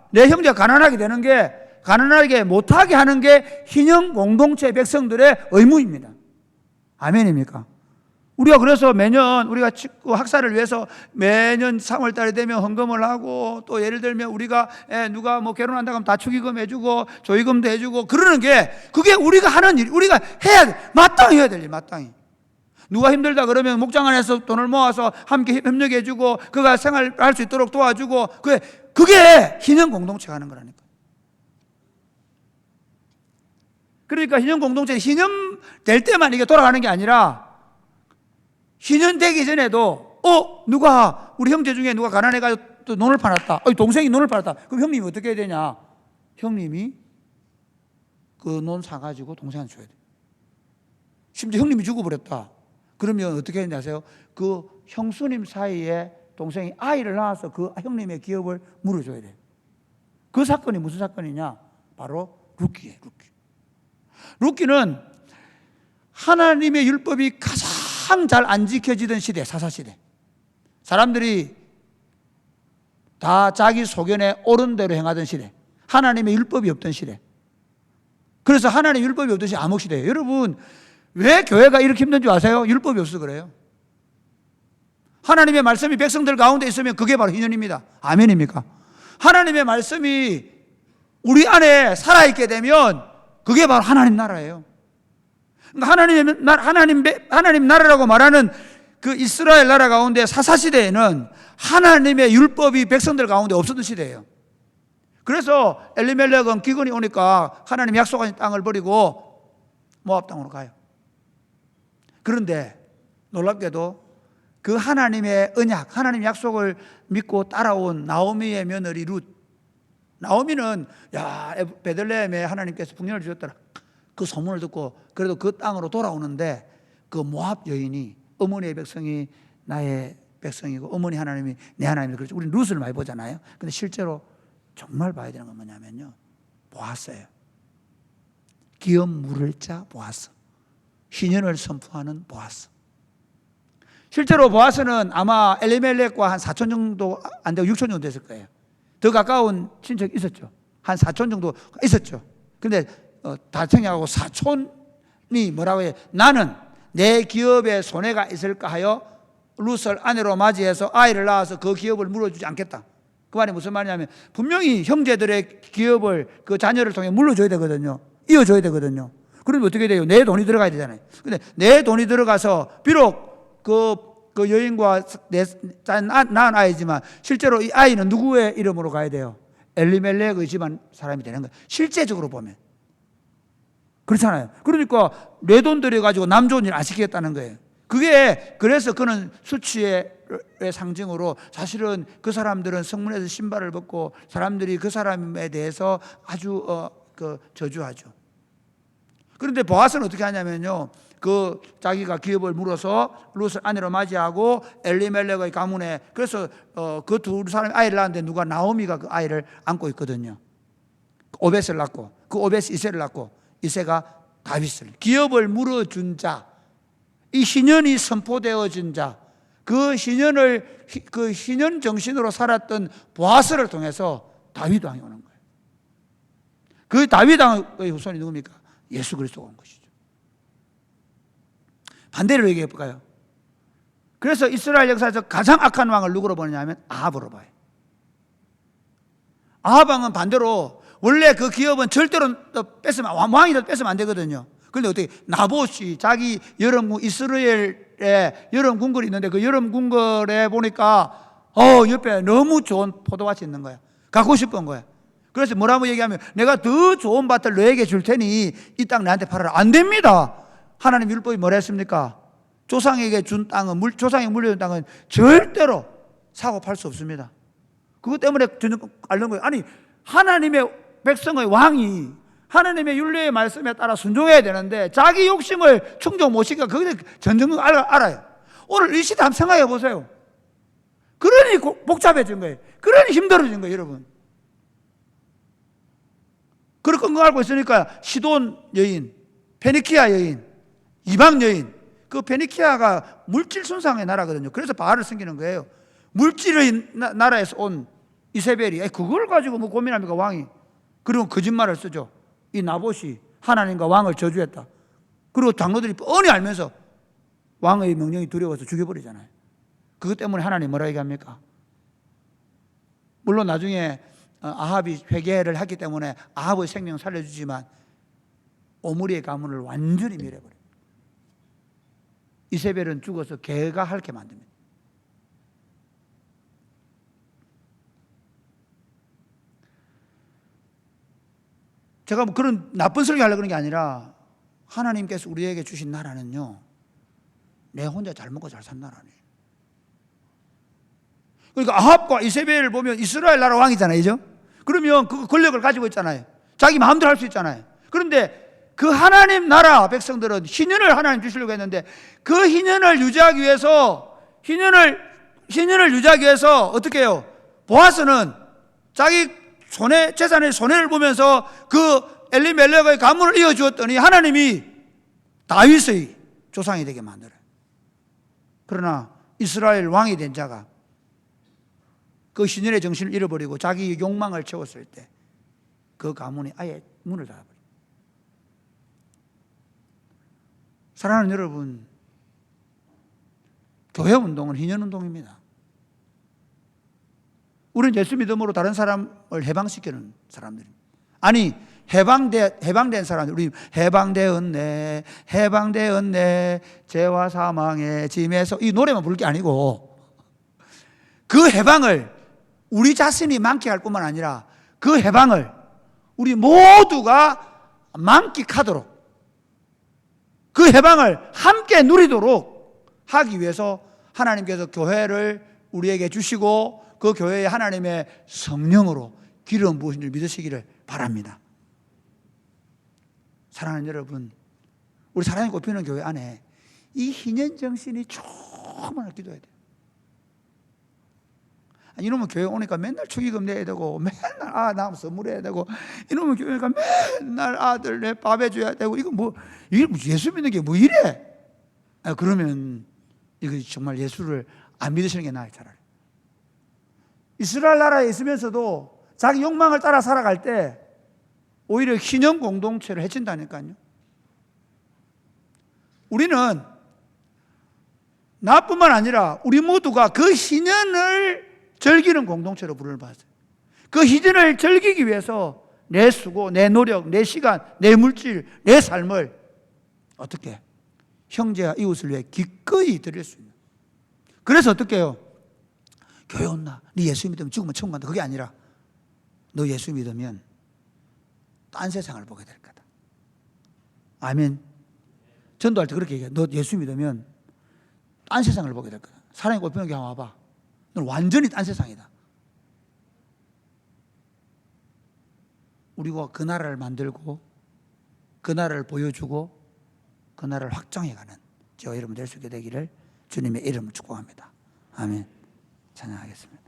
B: 가난하게 되는 게, 가난하게 못하게 하는 게 희년 공동체 백성들의 의무입니다. 아멘입니까? 우리가 그래서 매년 우리가 학사를 위해서 매년 3월 달이 되면 헌금을 하고, 또 예를 들면 우리가 누가 뭐 결혼한다고 하면 다축의금 해주고 조의금도 해주고 그러는 게, 그게 우리가 하는 일, 우리가 해야 돼. 마땅히 해야 될 일, 마땅히. 누가 힘들다 그러면 목장 안에서 돈을 모아서 함께 협력해 주고 그가 생활할 수 있도록 도와주고, 그게 희년 공동체가 하는 거라니까. 그러니까 희년 공동체, 희년 될 때만 이게 돌아가는 게 아니라 희년 되기 전에도 누가 우리 형제 중에 누가 가난해가지고 또 논을 팔았다. 동생이 논을 팔았다. 그럼 형님이 어떻게 해야 되냐? 형님이 그 논 사가지고 동생한테 줘야 돼. 심지어 형님이 죽어버렸다. 그러면 어떻게 했는지 아세요? 그 형수님 사이에 동생이 아이를 낳아서 그 형님의 기업을 물어줘야 돼. 그 사건이 무슨 사건이냐? 바로 룻기예요. 룻기는 하나님의 율법이 가장 잘 안 지켜지던 시대, 사사시대. 사람들이 다 자기 소견에 옳은 대로 행하던 시대. 하나님의 율법이 없던 시대. 그래서 하나님의 율법이 없던 시대, 암흑시대예요. 여러분, 왜 교회가 이렇게 힘든 줄 아세요? 율법이 없어서 그래요. 하나님의 말씀이 백성들 가운데 있으면 그게 바로 희년입니다. 아멘입니까? 하나님의 말씀이 우리 안에 살아있게 되면 그게 바로 하나님 나라예요. 그러니까 하나님 나라라고 말하는 그 이스라엘 나라 가운데 사사시대에는 하나님의 율법이 백성들 가운데 없었던 시대예요. 그래서 엘리멜렉은 기근이 오니까 하나님 약속하신 땅을 버리고 모압 땅으로 가요. 그런데 놀랍게도 그 하나님의 언약, 하나님의 약속을 믿고 따라온 나오미의 며느리 룻. 나오미는 베들레헴에 하나님께서 풍년을 주셨더라, 그 소문을 듣고 그래도 그 땅으로 돌아오는데, 그 모압 여인이 어머니의 백성이 나의 백성이고 어머니 하나님이 내 하나님이다. 그렇죠. 우리 룻을 많이 보잖아요. 근데 실제로 정말 봐야 되는 건 뭐냐면요, 보아스예요. 기업 물을 자 보아스, 희년을 선포하는 보아스. 실제로 보아스는 아마 엘리멜렉과 한 4촌 정도 안 되고 6촌 정도 됐을 거예요. 더 가까운 친척이 있었죠. 한 4촌 정도 있었죠. 근데 다 청약하고 사촌이 뭐라고 해요? 나는 내 기업에 손해가 있을까 하여 룻을 아내로 맞이해서 아이를 낳아서 그 기업을 물어주지 않겠다. 그 말이 무슨 말이냐면, 분명히 형제들의 기업을 그 자녀를 통해 물려줘야 되거든요. 이어줘야 되거든요. 그러면 어떻게 돼요? 내 돈이 들어가야 되잖아요. 근데 내 돈이 들어가서 비록 그 여인과 낳은 아이지만 실제로 이 아이는 누구의 이름으로 가야 돼요? 엘리멜렉의 집안 사람이 되는 거예요. 실제적으로 보면 그렇잖아요. 그러니까 내 돈 들여가지고 남 좋은 일 안 시키겠다는 거예요. 그게, 그래서 그는 수치의 상징으로, 사실은 그 사람들은 성문에서 신발을 벗고 사람들이 그 사람에 대해서 아주 저주하죠. 그런데 보아스는 어떻게 하냐면요, 그 자기가 기업을 물어서 룻을 아내로 맞이하고 엘리멜렉의 가문에, 그래서 그 두 사람이 아이를 낳았는데 누가, 나오미가 그 아이를 안고 있거든요. 오벳을 낳고, 그 오벳이 이세를 낳고, 이세가 다윗을, 기업을 물어준 자, 이 희년이 선포되어진 자, 그 희년 정신으로 살았던 보아스를 통해서 다윗 왕이 오는 거예요. 그 다윗 왕의 후손이 누굽니까? 예수 그리스도가 온 것이죠. 반대로 얘기해 볼까요? 그래서 이스라엘 역사에서 가장 악한 왕을 누구로 보느냐면 아합으로 봐요. 아합 왕은 반대로, 원래 그 기업은 절대로 왕이 뺏으면 안 되거든요. 그런데 어떻게, 나봇이 자기 여름궁, 이스라엘에 여름궁궐이 있는데 그 여름궁궐에 보니까 옆에 너무 좋은 포도밭이 있는 거야. 갖고 싶은 거야. 그래서 뭐라고 얘기하면, 내가 더 좋은 밭을 너에게 줄 테니 이 땅 나한테 팔아라. 안 됩니다. 하나님 율법이 뭐라 했습니까? 조상에게 준 땅은, 조상에게 물려준 땅은 절대로 사고 팔 수 없습니다. 그것 때문에 전혀 앓는 거예요. 아니, 하나님의 백성의 왕이 하나님의 율례의 말씀에 따라 순종해야 되는데 자기 욕심을 충족 못 시키니까 그게 전쟁을 알아요. 오늘 이 시대 한번 생각해 보세요. 그러니 복잡해진 거예요. 그러니 힘들어진 거예요, 여러분. 그런 거 알고 있으니까 시돈 여인, 페니키아 여인, 이방 여인, 그 페니키아가 물질 순상의 나라거든요. 그래서 바알을 섬기는 거예요. 물질의 나라에서 온 이세벨이 그걸 가지고 뭐 고민합니까, 왕이. 그리고 거짓말을 쓰죠. 이 나봇이 하나님과 왕을 저주했다. 그리고 장로들이 뻔히 알면서 왕의 명령이 두려워서 죽여버리잖아요. 그것 때문에 하나님 뭐라 얘기합니까? 물론 나중에 아합이 회개를 했기 때문에 아합의 생명 살려주지만 오므리의 가문을 완전히 멸해버려요. 이세벨은 죽어서 개가 핥게 만듭니다. 제가 뭐 그런 나쁜 설교하려고 그런 게 아니라, 하나님께서 우리에게 주신 나라는요, 내 혼자 잘 먹고 잘 산 나라네요. 그러니까 아합과 이세벨을 보면 이스라엘 나라 왕이잖아요, 그죠? 그러면 그 권력을 가지고 있잖아요. 자기 마음대로 할 수 있잖아요. 그런데 그 하나님 나라 백성들은 희년을 하나님 주시려고 했는데, 그 희년을 유지하기 위해서 어떻게 해요? 보아스는 자기 재산의 손해를 보면서 그 엘리멜렉의 가문을 이어주었더니 하나님이 다윗의 조상이 되게 만들어요. 그러나 이스라엘 왕이 된 자가 그 신년의 정신을 잃어버리고 자기 욕망을 채웠을 때 그 가문이 아예 문을 닫아버려요. 사랑하는 여러분, 교회 운동은 희년 운동입니다. 우리는 예수 믿음으로 다른 사람을 해방시키는 사람들입니다. 아니, 해방된 사람들, 우리 해방되었네, 죄와 사망의 짐에서, 이 노래만 부를 게 아니고 그 해방을 우리 자신이 만끽할 뿐만 아니라 그 해방을 우리 모두가 만끽하도록, 그 해방을 함께 누리도록 하기 위해서 하나님께서 교회를 우리에게 주시고 그 교회에 하나님의 성령으로 기름 부으신 줄 믿으시기를 바랍니다. 사랑하는 여러분, 우리 사랑이 꼽히는 교회 안에 이 희년 정신이 충만히 기도해야 돼요. 이놈은 교회 오니까 맨날 축의금 내야 되고, 맨날 나 선물해야 되고, 이놈은 교회 오니까 맨날 아들 내 밥 해줘야 되고, 이게 뭐 예수 믿는 게 뭐 이래? 그러면 이거 정말 예수를 안 믿으시는 게 나아요. 차라리 이스라엘 나라에 있으면서도 자기 욕망을 따라 살아갈 때 오히려 희년 공동체를 해친다니까요. 우리는 나뿐만 아니라 우리 모두가 그 희년을 즐기는 공동체로 부름을 받았어요. 그 희년을 즐기기 위해서 내 수고, 내 노력, 내 시간, 내 물질, 내 삶을 어떻게 형제와 이웃을 위해 기꺼이 드릴 수 있는. 그래서 어떻게 해요? 교회 온나? 네 예수 믿으면 죽으면 천국 간다. 그게 아니라 너 예수 믿으면 딴 세상을 보게 될 거다. 아멘. 전도할 때 그렇게 얘기해요. 너 예수 믿으면 딴 세상을 보게 될 거다. 사랑의 꽃피는 게 한번 와봐. 넌 완전히 딴 세상이다. 우리가 그 나라를 만들고 그 나라를 보여주고 그 나라를 확장해가는 저와 여러분 될 수 있게 되기를 주님의 이름으로 축복합니다. 아멘. 찬양하겠습니다.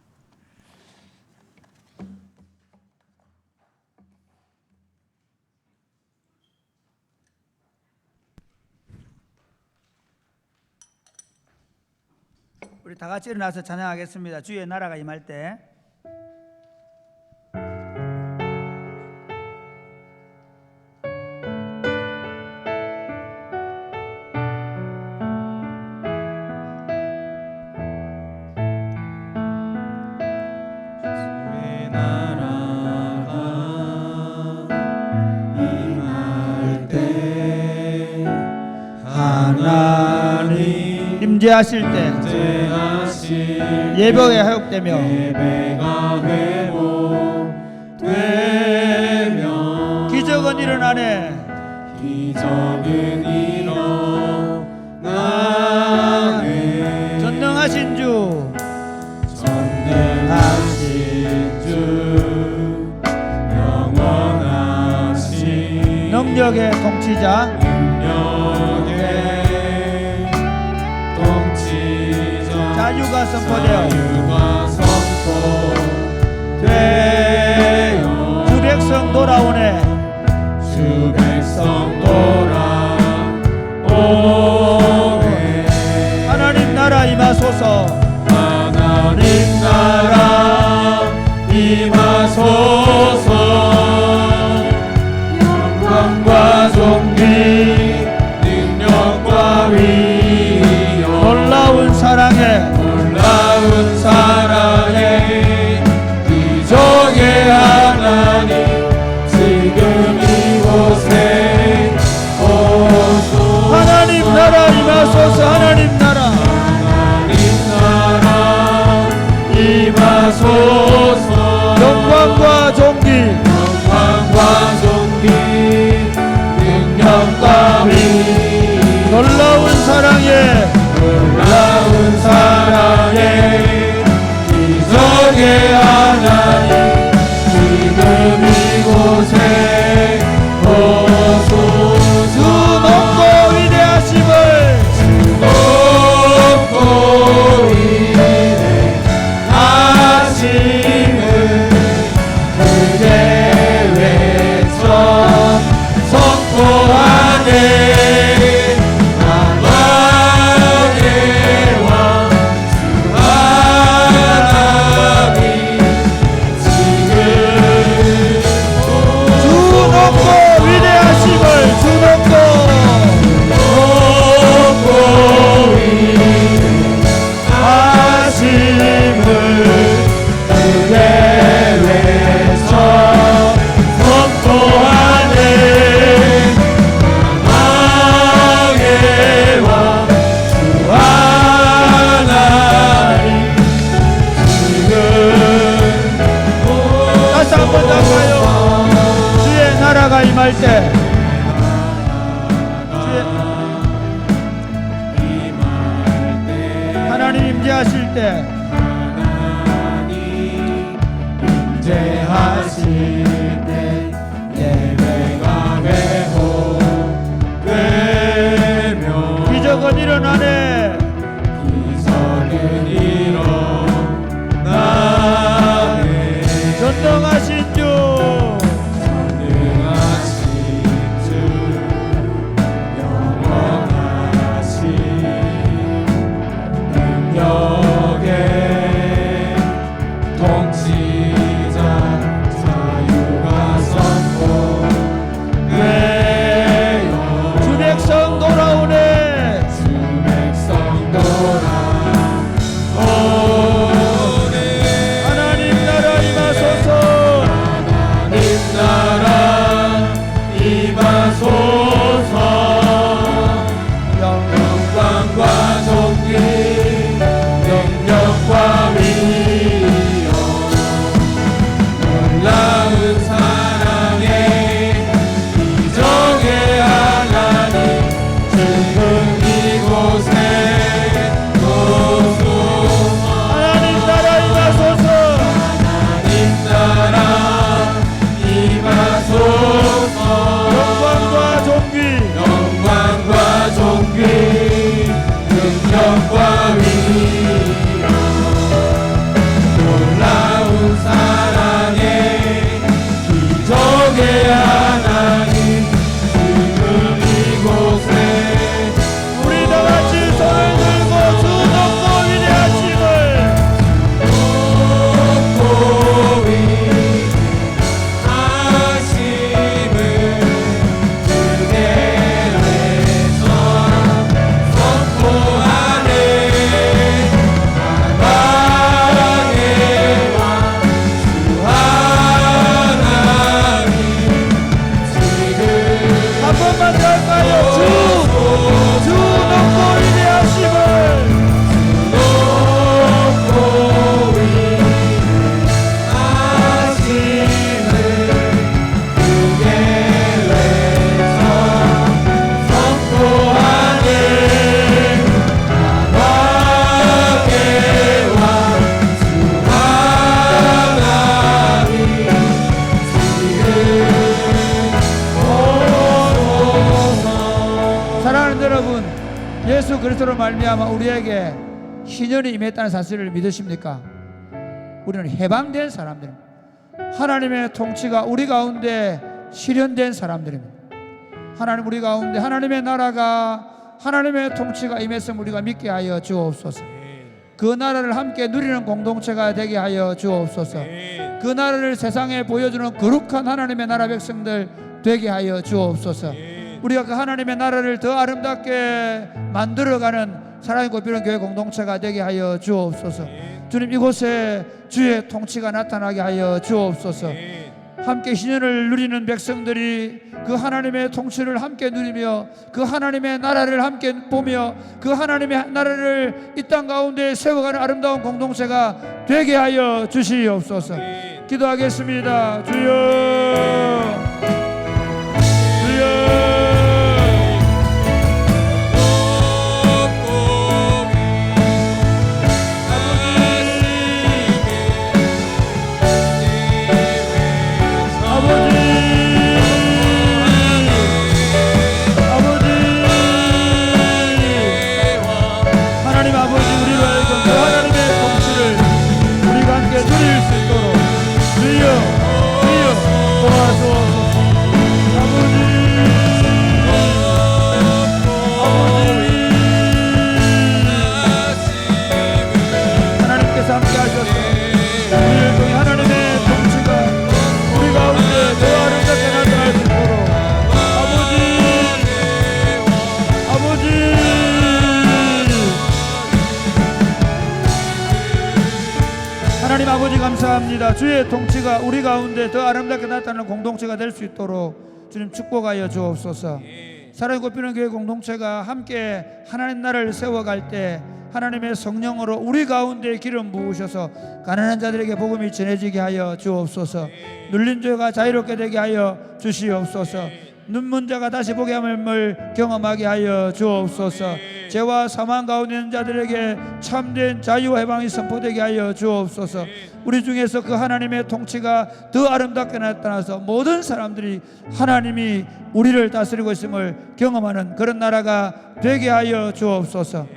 B: 우리 다 같이 일어나서 찬양하겠습니다. 주의 나라가 임할 때.
A: 주의 나라가 임할 때 하나님
B: 임재하실 때 예배가 회복되며 기적은 일어나네. 전능하신 주
C: 영원하신
B: 능력의 통치자 자유가 선포되어 주 백성 돌아오네.
C: 주 백성 돌아오네.
B: 하나님 나라 임하소서.
C: 하나님 나라 임하소서. 영광과 존귀 능력과 위엄
B: 놀라운 사랑에
C: 기적의 하나님 지금 이곳에 오소서.
B: 하나님 나라 임하소서. 하나님 나라
C: 임하소서.
B: 영광과 존귀
C: 능력과 위엄
B: 놀라운 사랑에
C: 기적의 하나님 지금 이곳에 오소서.
B: 주 높고 위대하심을
C: 높고 위대하심을 크게 외쳐 선포하네.
B: 임할 때 때
C: 하나님 임재하실 때 예배가 되며
B: 기적은 일어나네.
C: 기적은 일어나네.
B: 전능하신 주
C: 전능하신 주 영원하신 능력의 통치자 자유가 선포되어
B: 주 백성 돌아오네.
C: 주 백성 돌아오네.
B: 하나님 나라 임하소서.
C: 하나님 나라 임하소서. 영광과 존귀 능력과 위엄 놀라운 사랑의 기적의 하나님 지금 이곳에 오소서.
B: 하나님 나라 임하소서.
C: 하나님 나라 임하소서.
B: 영광과 존귀
C: 영광과 존귀 능력과 위엄 놀라운 사랑의 기적의 하나님 지금 이곳에
B: 우리 다 같이 손을 들고 주 높고 위대하심을
C: 높고 위대하심을 그대에서 선포하네. 만왕의 왕 주 하나님 지금
B: 한 번만 더 할까요? 주 높고 위대하심을
C: 높고 위대하심을 그대에서 선포하네. 만왕의 왕 주 하나님 지금 오소서.
B: 사랑하는 여러분, 예수 그리스도로 말미암아 우리에게 신연이 임했다는 사실을 믿으십니까? 우리는 해방된 사람들입니다. 하나님의 통치가 우리 가운데 실현된 사람들입니다. 하나님 우리 가운데 하나님의 나라가 하나님의 통치가 임했음을 우리가 믿게 하여 주옵소서. 그 나라를 함께 누리는 공동체가 되게 하여 주옵소서. 그 나라를 세상에 보여주는 거룩한 하나님의 나라 백성들 되게 하여 주옵소서. 우리가 그 하나님의 나라를 더 아름답게 만들어가는 사랑의 꽃피는 교회 공동체가 되게 하여 주옵소서. 주님, 이곳에 주의 통치가 나타나게 하여 주옵소서. 함께 신년을 누리는 백성들이 그 하나님의 통치를 함께 누리며 그 하나님의 나라를 함께 보며 그 하나님의 나라를 이 땅 가운데 세워가는 아름다운 공동체가 되게 하여 주시옵소서. 기도하겠습니다. 주여, 주여. 하나님 아버지, 우리로 하여금 그 하나님의 통치를 우리가 함께 누릴 수 있도록 주여, 주여 도와주옵소서. 아버지, 하나님께서 함께 하셔서 우리를 통해 하나님의 통치가 우리 가운데 더 아름답게 나타날 수 있도록 아버지, 하나님 아버지 감사합니다. 주의 통치가 우리 가운데 더 아름답게 나타나는 공동체가 될 수 있도록 주님 축복하여 주옵소서. 사랑의 꽃피는 교회 공동체가 함께 하나님 나라를 세워갈 때 하나님의 성령으로 우리 가운데 기름 부으셔서 가난한 자들에게 복음이 전해지게 하여 주옵소서. 눌린 죄가 자유롭게 되게 하여 주시옵소서. 눈먼 자가 다시 보게 함을 경험하게 하여 주옵소서. 죄와 사망 가운데 있는 자들에게 참된 자유와 해방이 선포되게 하여 주옵소서. 우리 중에서 그 하나님의 통치가 더 아름답게 나타나서 모든 사람들이 하나님이 우리를 다스리고 있음을 경험하는 그런 나라가 되게 하여 주옵소서.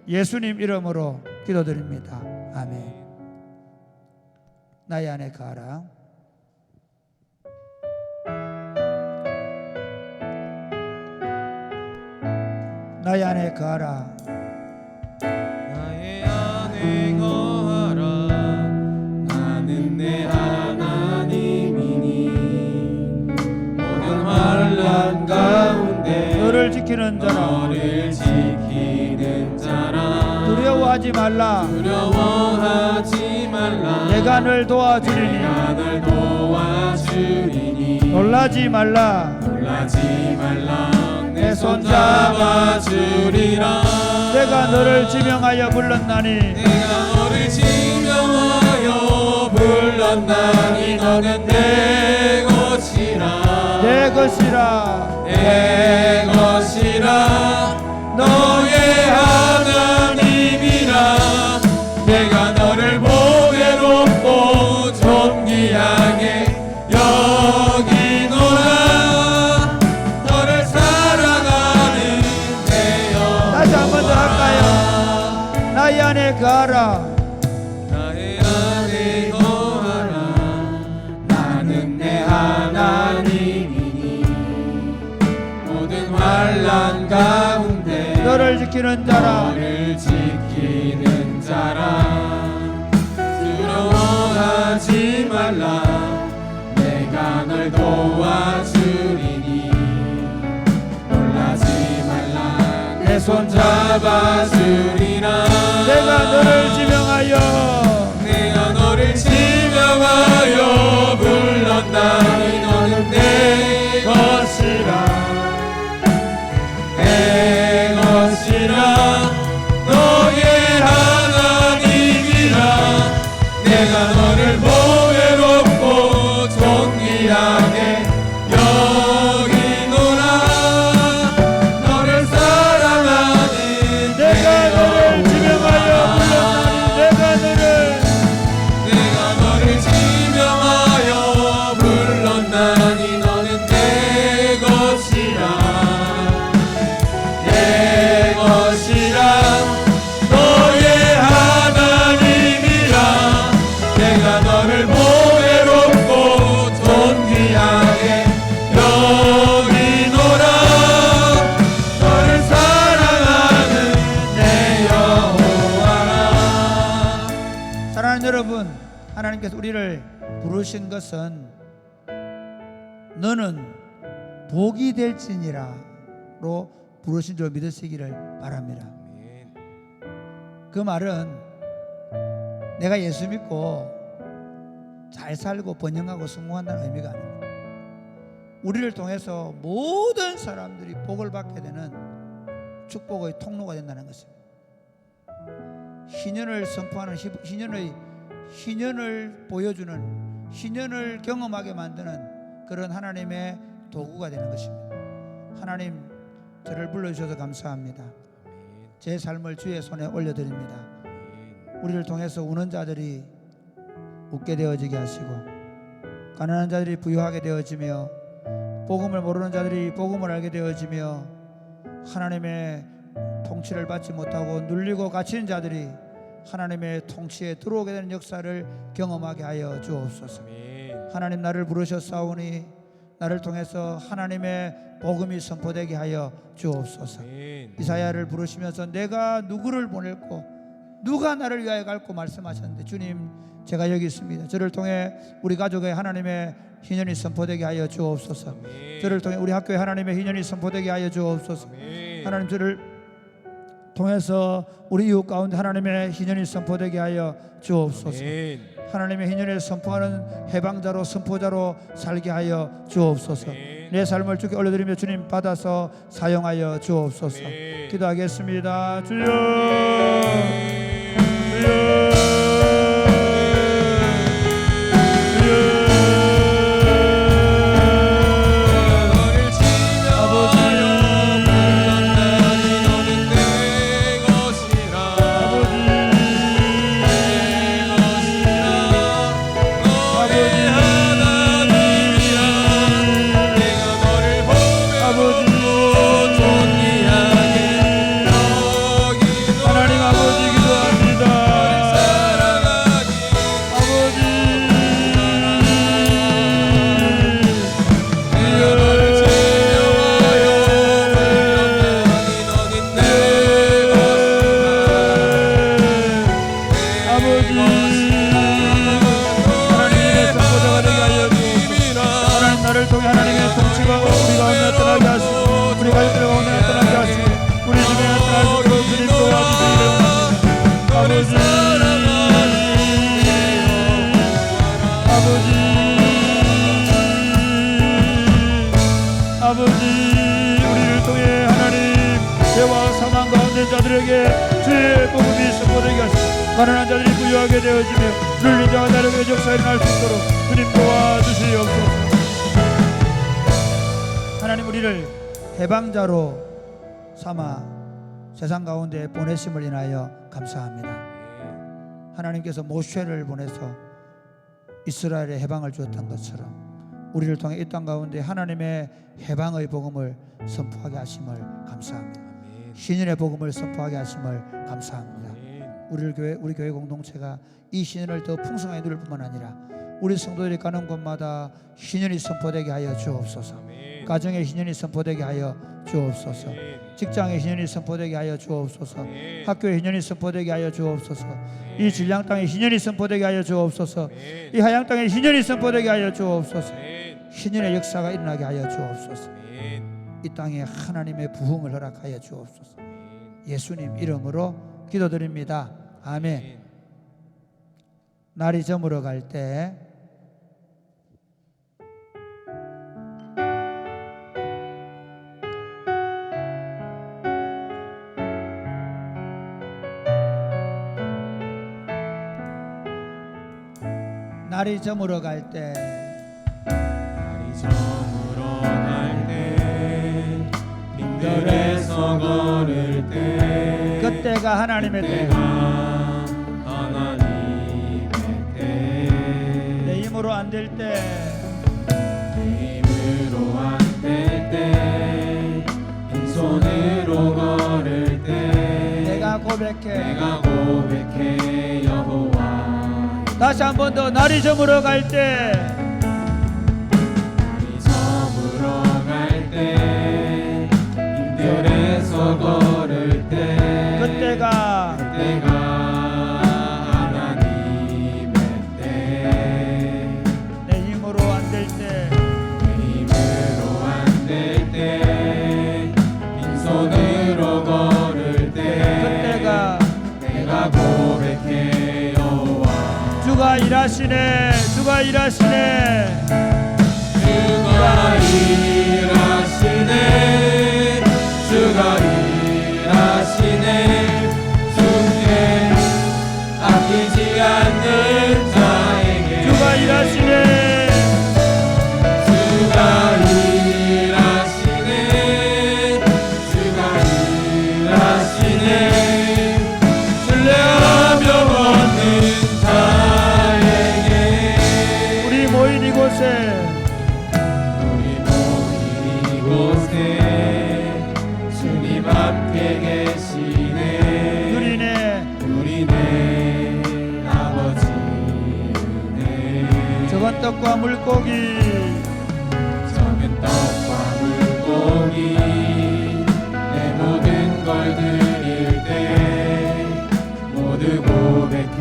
B: 예수님 이름으로 기도드립니다. 아멘. 나의 안에 가라. 나의 안에 가라.
A: 나의 안에 거하라. 나는 내 하나님이니 모든 환난 가운데
B: 너를 지키는 자라.
A: 너를 지키는 자라.
B: 두려워하지 말라.
A: 두려워하지 말라.
B: 내가 널 도와주리니.
A: 내가 널 도와주리니.
B: 놀라지 말라.
A: 놀라지 말라.
B: 내 손
A: 잡아주리라.
B: 내가 너를 지명하여 불렀나니.
A: 내가 너를 지명하여 불렀나니. 너는 내 것이라.
B: 내 것이라.
A: 내 것이라. 너의 하나님이라. 내가 너를 보배롭고 존귀하게 여기노라. 너를 사랑하는 내 영혼아.
B: 다시 한 번 더 할까요? 나의 안에 가라.
A: 나의 안에 거하라. 나는 내 하나님이니 모든 환난 가운데
B: 너를 지키는 자라.
A: 너를 지키는 자라. 두려워하지 말라. 내가 널 도와주리니. 놀라지 말라. 내 손 잡아주리라.
B: 내가 너를 지명하여.
A: 내가 너를 지명하여 불렀나니. 너는 내 것이라. 내 것이라. 너의 하나님이라. 내가 너를 보배롭고 존귀하게 여기노라. 너를 사랑하는
B: 내가 너를 지명하여 불렀나니.
A: 내가 너를 지명하여 불렀나니. 너는 내 것이라. 내 것이라. 너의 하나님이라. 내가 너를 보배롭고 존귀하게 여기노라. 너를 사랑하는 내 여호와라.
B: 사랑하는 여러분, 하나님께서 우리를 부르신 것은 너는 복이 될지니라로 부르신 줄 믿으시기를 바랍니다. 그 말은 내가 예수 믿고 잘 살고 번영하고 성공한다는 의미가 아닙니다. 우리를 통해서 모든 사람들이 복을 받게 되는 축복의 통로가 된다는 것입니다. 희년을 선포하는 희년을 보여주는 희년을 경험하게 만드는 그런 하나님의 도구가 되는 것입니다. 하나님, 저를 불러주셔서 감사합니다. 제 삶을 주의 손에 올려드립니다. 우리를 통해서 우는 자들이 웃게 되어지게 하시고, 가난한 자들이 부유하게 되어지며, 복음을 모르는 자들이 복음을 알게 되어지며, 하나님의 통치를 받지 못하고 눌리고 갇히는 자들이 하나님의 통치에 들어오게 되는 역사를 경험하게 하여 주옵소서. 하나님, 나를 부르셨사오니 나를 통해서 하나님의 복음이 선포되게 하여 주옵소서. 이사야를 부르시면서 내가 누구를 보낼고 누가 나를 위하여 갈고 말씀하셨는데, 주님, 제가 여기 있습니다. 저를 통해 우리 가족의 하나님의 희년이 선포되게 하여 주옵소서. 저를 통해 우리 학교의 하나님의 희년이 선포되게 하여 주옵소서. 하나님, 저를 통해서 우리 이웃 가운데 하나님의 희년이 선포되게 하여 주옵소서. 하나님의 희년을 선포하는 해방자로 선포자로 살게 하여 주옵소서. 내 삶을 주께 올려드리며 주님 받아서 사용하여 주옵소서. 기도하겠습니다. 주여, 주여.
D: 아버지, 우리를 통해 하나님 죄와 사망 가운데 자들에게 주의 복음이 선포되게 하시고 가난한 자들이 부유하게 되어지며 눌린 자와 다른 외적사에 일어날 수 있도록 주님 도와주시옵소서. 하나님, 우리를 해방자로 삼아 세상 가운데 보내심을 인하여 감사합니다. 하나님께서 모세를 보내서 이스라엘에 해방을 주었던 것처럼 우리를 통해 이 땅 가운데 하나님의 해방의 복음을 선포하게 하심을 감사합니다. 신인의 복음을 선포하게 하심을 감사합니다. 우리 교회 공동체가 이 신인을 더 풍성하게 누릴 뿐만 아니라 우리 성도들이 가는 곳마다 신인이 선포되게 하여 주옵소서. 가정의 신인이 선포되게 하여 주옵소서. 직장의 신인이 선포되게 하여 주옵소서. 학교의 신인이 선포되게 하여 주옵소서. 이 질량 땅의 신인이 선포되게 하여 주옵소서. 이 하양 땅의 신인이 선포되게 하여 주옵소서. 신인의 역사가 일어나게 하여 주옵소서. 이 땅에 하나님의 부흥을 허락하여 주옵소서. 예수님 이름으로 기도드립니다. 아멘. 날이 저물어 갈 때 날이 저물어 갈 때
C: 빈들에서 걸을 때
D: 그때가 하나님의 때,
C: 하나님의 때
D: 내 힘으로 안 될 때,
C: 내 힘으로 안 될 때 빈손으로 걸을 때
D: 내가 고백해
C: 여호와.
D: 다시 한 번 더. 날이 저물어 갈 때,
C: 날이 저물어 갈 때 빈들에서 걸을 때
D: 그때가
C: 하나님의 때.
D: 내 힘으로 안 될 때,
C: 내 힘으로 안 될 때 빈손으로 걸을 때
D: 그때가
C: 내가 고백해 여호와.
D: 주가 일하시네, 주가 일하시네.
C: 주가 일하시네, 주가 일하시네. 주께 아끼지 않는 자에게
D: 주가 일하시네,
C: 주가 일하시네, 주가 일하시네. 신뢰하며 얻는 자에게.
D: 우리 모인 이곳에
C: 우리 모인 이곳에 주님 함께 계시네. 누리네 아버지 은혜.
D: 적은 떡과 물고기,
C: 적은 떡과 물고기 내 모든 걸 드릴 때 모두 고백해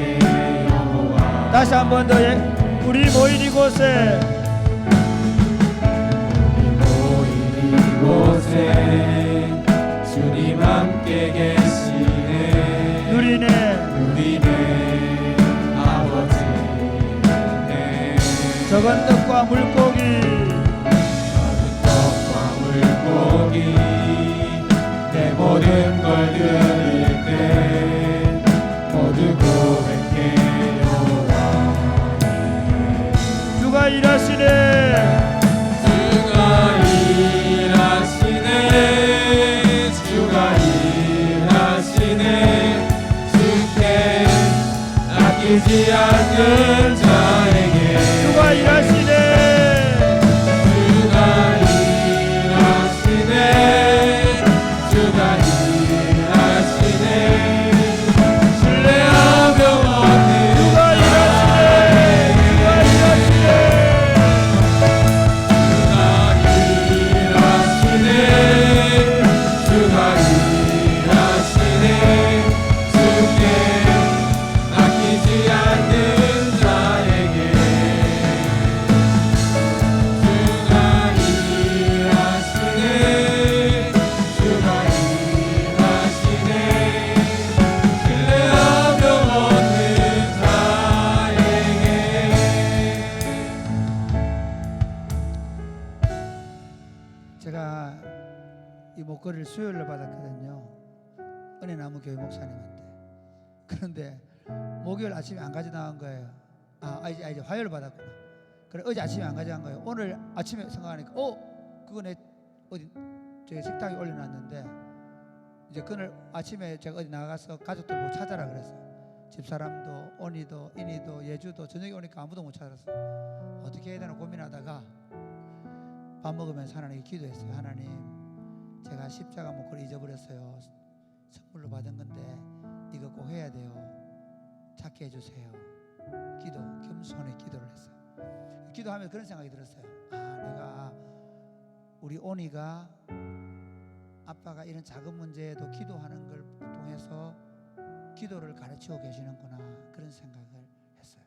C: 여호와.
D: 다시 한 번 더. 우리 모인 이곳에
C: 이곳에 주님 함께 계시네.
D: 누리네
C: 아버지 은혜.
D: 적은 떡과 물고기,
C: 떡과 물고기 내 모든 걸 드릴 때 모두 고백해 여호와.
D: 주가 일하시 제가 이 목걸이를 수요일로 받았거든요. 은혜나무 교회 목사님한테. 그런데 목요일 아침에 안 가져 나간 거예요. 이제 화요일 받았구나. 그래 어제 아침에 안 가져간 거예요. 오늘 아침에 생각하니까 그거 내 어디 저기 식탁에 올려놨는데 이제 그날 아침에 제가 어디 나가서 가족들 못 찾아라 그랬어요. 집사람도 온이도 인이도 예주도 저녁에 오니까 아무도 못 찾았어. 어떻게 해야 되나 고민하다가 밥 먹으면서 하나님께 기도했어요. 하나님, 제가 십자가 목걸이 잊어버렸어요. 선물로 받은 건데 이거 꼭 해야 돼요. 찾게 해주세요. 겸손히 기도를 했어요. 기도하면서 그런 생각이 들었어요. 내가 우리 온이가 아빠가 이런 작은 문제에도 기도하는 걸 통해서 기도를 가르치고 계시는구나, 그런 생각을 했어요.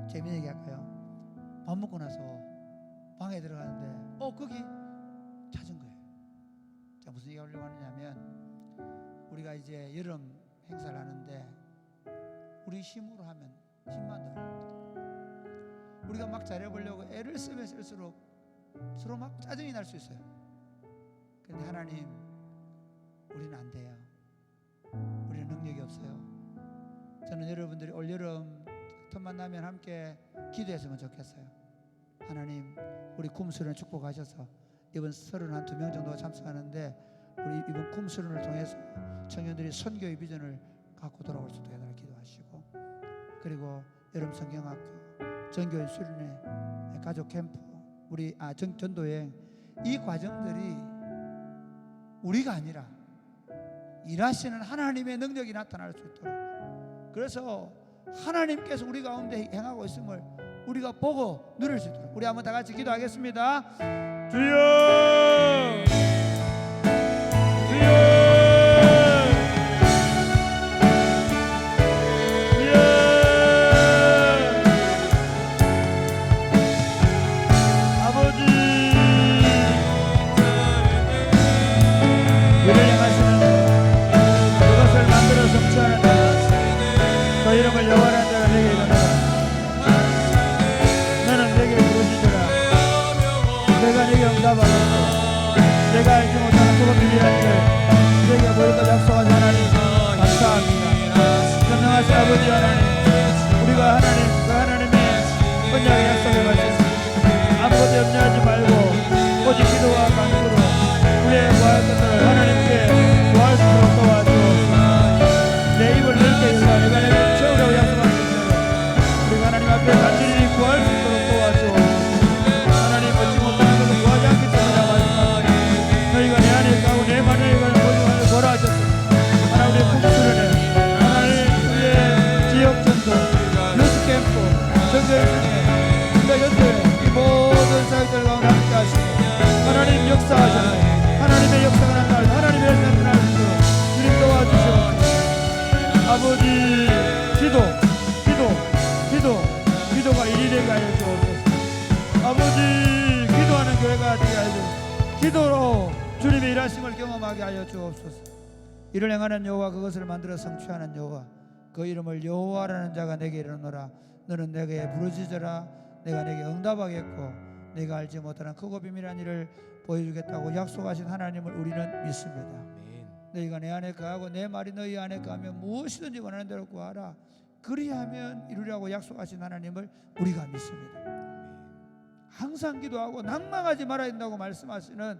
D: 재미있는 얘기 할까요? 밥 먹고 나서 방에 들어가는데 거기 찾은 거예요. 자, 무슨 얘기 하려고 하느냐면 우리가 이제 여름 행사를 하는데 우리 힘으로 하면 힘만 들어갑니다. 우리가 막 잘해보려고 애를 쓰면 쓸수록 서로 막 짜증이 날 수 있어요. 그런데 하나님, 우리는 안 돼요. 우리는 능력이 없어요. 저는 여러분들이 올 여름 틈만 나면 함께 기도했으면 좋겠어요. 하나님, 우리 쿰수련 축복하셔서 이번 32명 정도가 참석하는데 우리 이번 쿰수련을 통해서 청년들이 선교의 비전을 갖고 돌아올 수 있도록 기도하시고, 그리고 여름 성경학교, 전교인 수련회, 가족 캠프, 우리 전도여행, 이 과정들이 우리가 아니라 일하시는 하나님의 능력이 나타날 수 있도록, 그래서 하나님께서 우리 가운데 행하고 있음을 우리가 보고 누릴 수 있도록 우리 한번 다 같이 기도하겠습니다. 주여, 주여, 이름을 여호와라는 자가 내게 이르노라. 너는 내게 부르짖으라. 내가 네게 응답하겠고 내가 알지 못하는 그것 비밀한 일 내게 보일 것 약속하신 하나님 감사합니다. 전능하신 아버지 하나님, 우리가 하나님 그 하나님의 언약의 약속에 맞춰서 아무것도 염려하지 말고 오직 기도와 간구로 우리의 구할 것을 하나님께 구할 수 있도록 도와주옵소서. 내 입을 넓게 열라. 내가 내게 채우라고 약속하신 대로 우리가 하나님 앞에 간절히 구할 수 있도록 도와주옵소서. 하나님, 얻지 못하는 것을 구하지 않기 때문에 말씀합니다. 너희가 내 안에 있고 내 마음에 있고 모든 것을 보라 하셨습니다. 하나님, 우리의 꿈수련회, 하나님 우리의 지역전도, 유스캠프, 전교회중에 우리가 현재 이 모든 사역들 가운데 함께 하시고 하나님 역사하셔서 하나님의 역사가 나타날 수, 하나님의 역사가 나타날 수 있도록 주님 도와주시옵소서. 아버지, 기도가 일이 되게 하여 주옵소서. 아버지, 기도하는 교회가 되게 하여 주옵소서. 기도로 주님의 일하심을 경험하게 하여 주옵소서. 이를 행하는 여호와, 그것을 만들어 성취하는 여호와, 그 이름을 여호와라는 자가 내게 이르노라. 너는 내게 부르짖으라. 내가 내게 응답하겠고 내가 알지 못하는 크고 비밀한 일을 보여주겠다고 약속하신 하나님을 우리는 믿습니다. 너희가 내 안에 거하고 내 말이 너희 안에 거하면 무엇이든지 원하는 대로 구하라. 그리하면 이루라고 약속하신 하나님을 우리가 믿습니다. 항상 기도하고 낭망하지 말아야 된다고 말씀하시는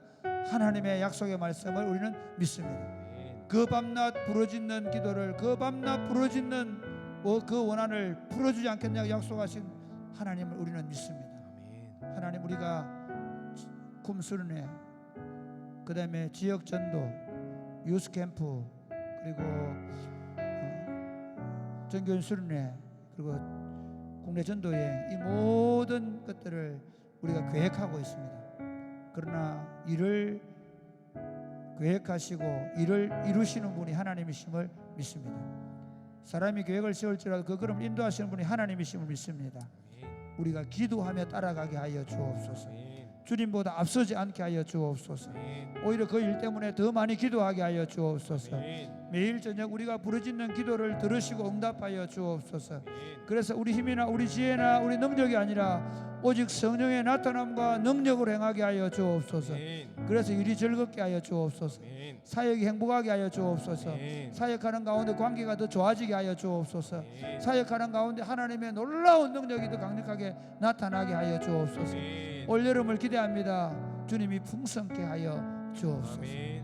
D: 하나님의 약속의 말씀을 우리는 믿습니다. 그 밤낮 부르짖는 기도를, 그 밤낮 부르짖는 그 원한을 풀어주지 않겠냐고 약속하신 하나님을 우리는 믿습니다. 하나님, 우리가 쿰수련회, 그 다음에 지역전도, 유스캠프, 그리고 전교인 수련회, 그리고 국내 전도여행, 이 모든 것들을 우리가 계획하고 있습니다. 그러나 이를 계획하시고 이를 이루시는 분이 하나님이심을 믿습니다. 사람이 계획을 세울지라도 그 걸음을 인도하시는 분이 하나님이심을 믿습니다. 우리가 기도하며 따라가게 하여 주옵소서. 주님보다 앞서지 않게 하여 주옵소서. 오히려 그 일 때문에 더 많이 기도하게 하여 주옵소서. 매일 저녁 우리가 부르짖는 기도를 들으시고 응답하여 주옵소서.
A: 아멘.
D: 그래서 우리 힘이나 우리 지혜나 우리 능력이 아니라 오직 성령의 나타남과 능력으로 행하게 하여 주옵소서.
A: 아멘.
D: 그래서 일이 즐겁게 하여 주옵소서.
A: 아멘.
D: 사역이 행복하게 하여 주옵소서.
A: 아멘.
D: 사역하는 가운데 관계가 더 좋아지게 하여 주옵소서.
A: 아멘.
D: 사역하는 가운데 하나님의 놀라운 능력이 더 강력하게 나타나게 하여 주옵소서.
A: 아멘.
D: 올여름을 기대합니다. 주님이 풍성케 하여 주옵소서.
A: 아멘.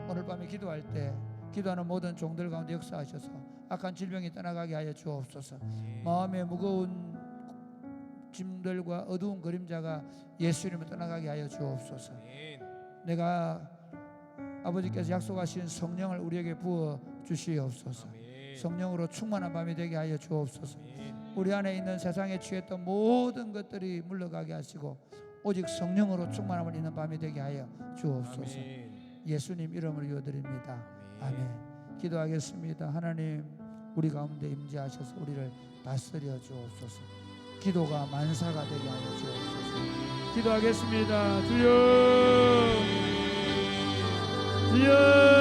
D: 오늘 밤에 기도할 때 기도하는 모든 종들 가운데 역사하셔서 악한 질병이 떠나가게 하여 주옵소서. 마음의 무거운 짐들과 어두운 그림자가 예수님을 떠나가게 하여 주옵소서.
A: 아멘.
D: 내가 아버지께서 약속하신 성령을 우리에게 부어 주시옵소서.
A: 아멘.
D: 성령으로 충만한 밤이 되게 하여 주옵소서.
A: 아멘.
D: 우리 안에 있는 세상에 취했던 모든 것들이 물러가게 하시고 오직 성령으로 충만함을 있는 밤이 되게 하여 주옵소서.
A: 아멘.
D: 예수님 이름으로 기도드립니다. 아멘. 기도하겠습니다. 하나님, 우리 가운데 임재하셔서 우리를 다스려 주옵소서. 기도가 만사가 되게 하여 주옵소서. 기도하겠습니다. 주여, 주여.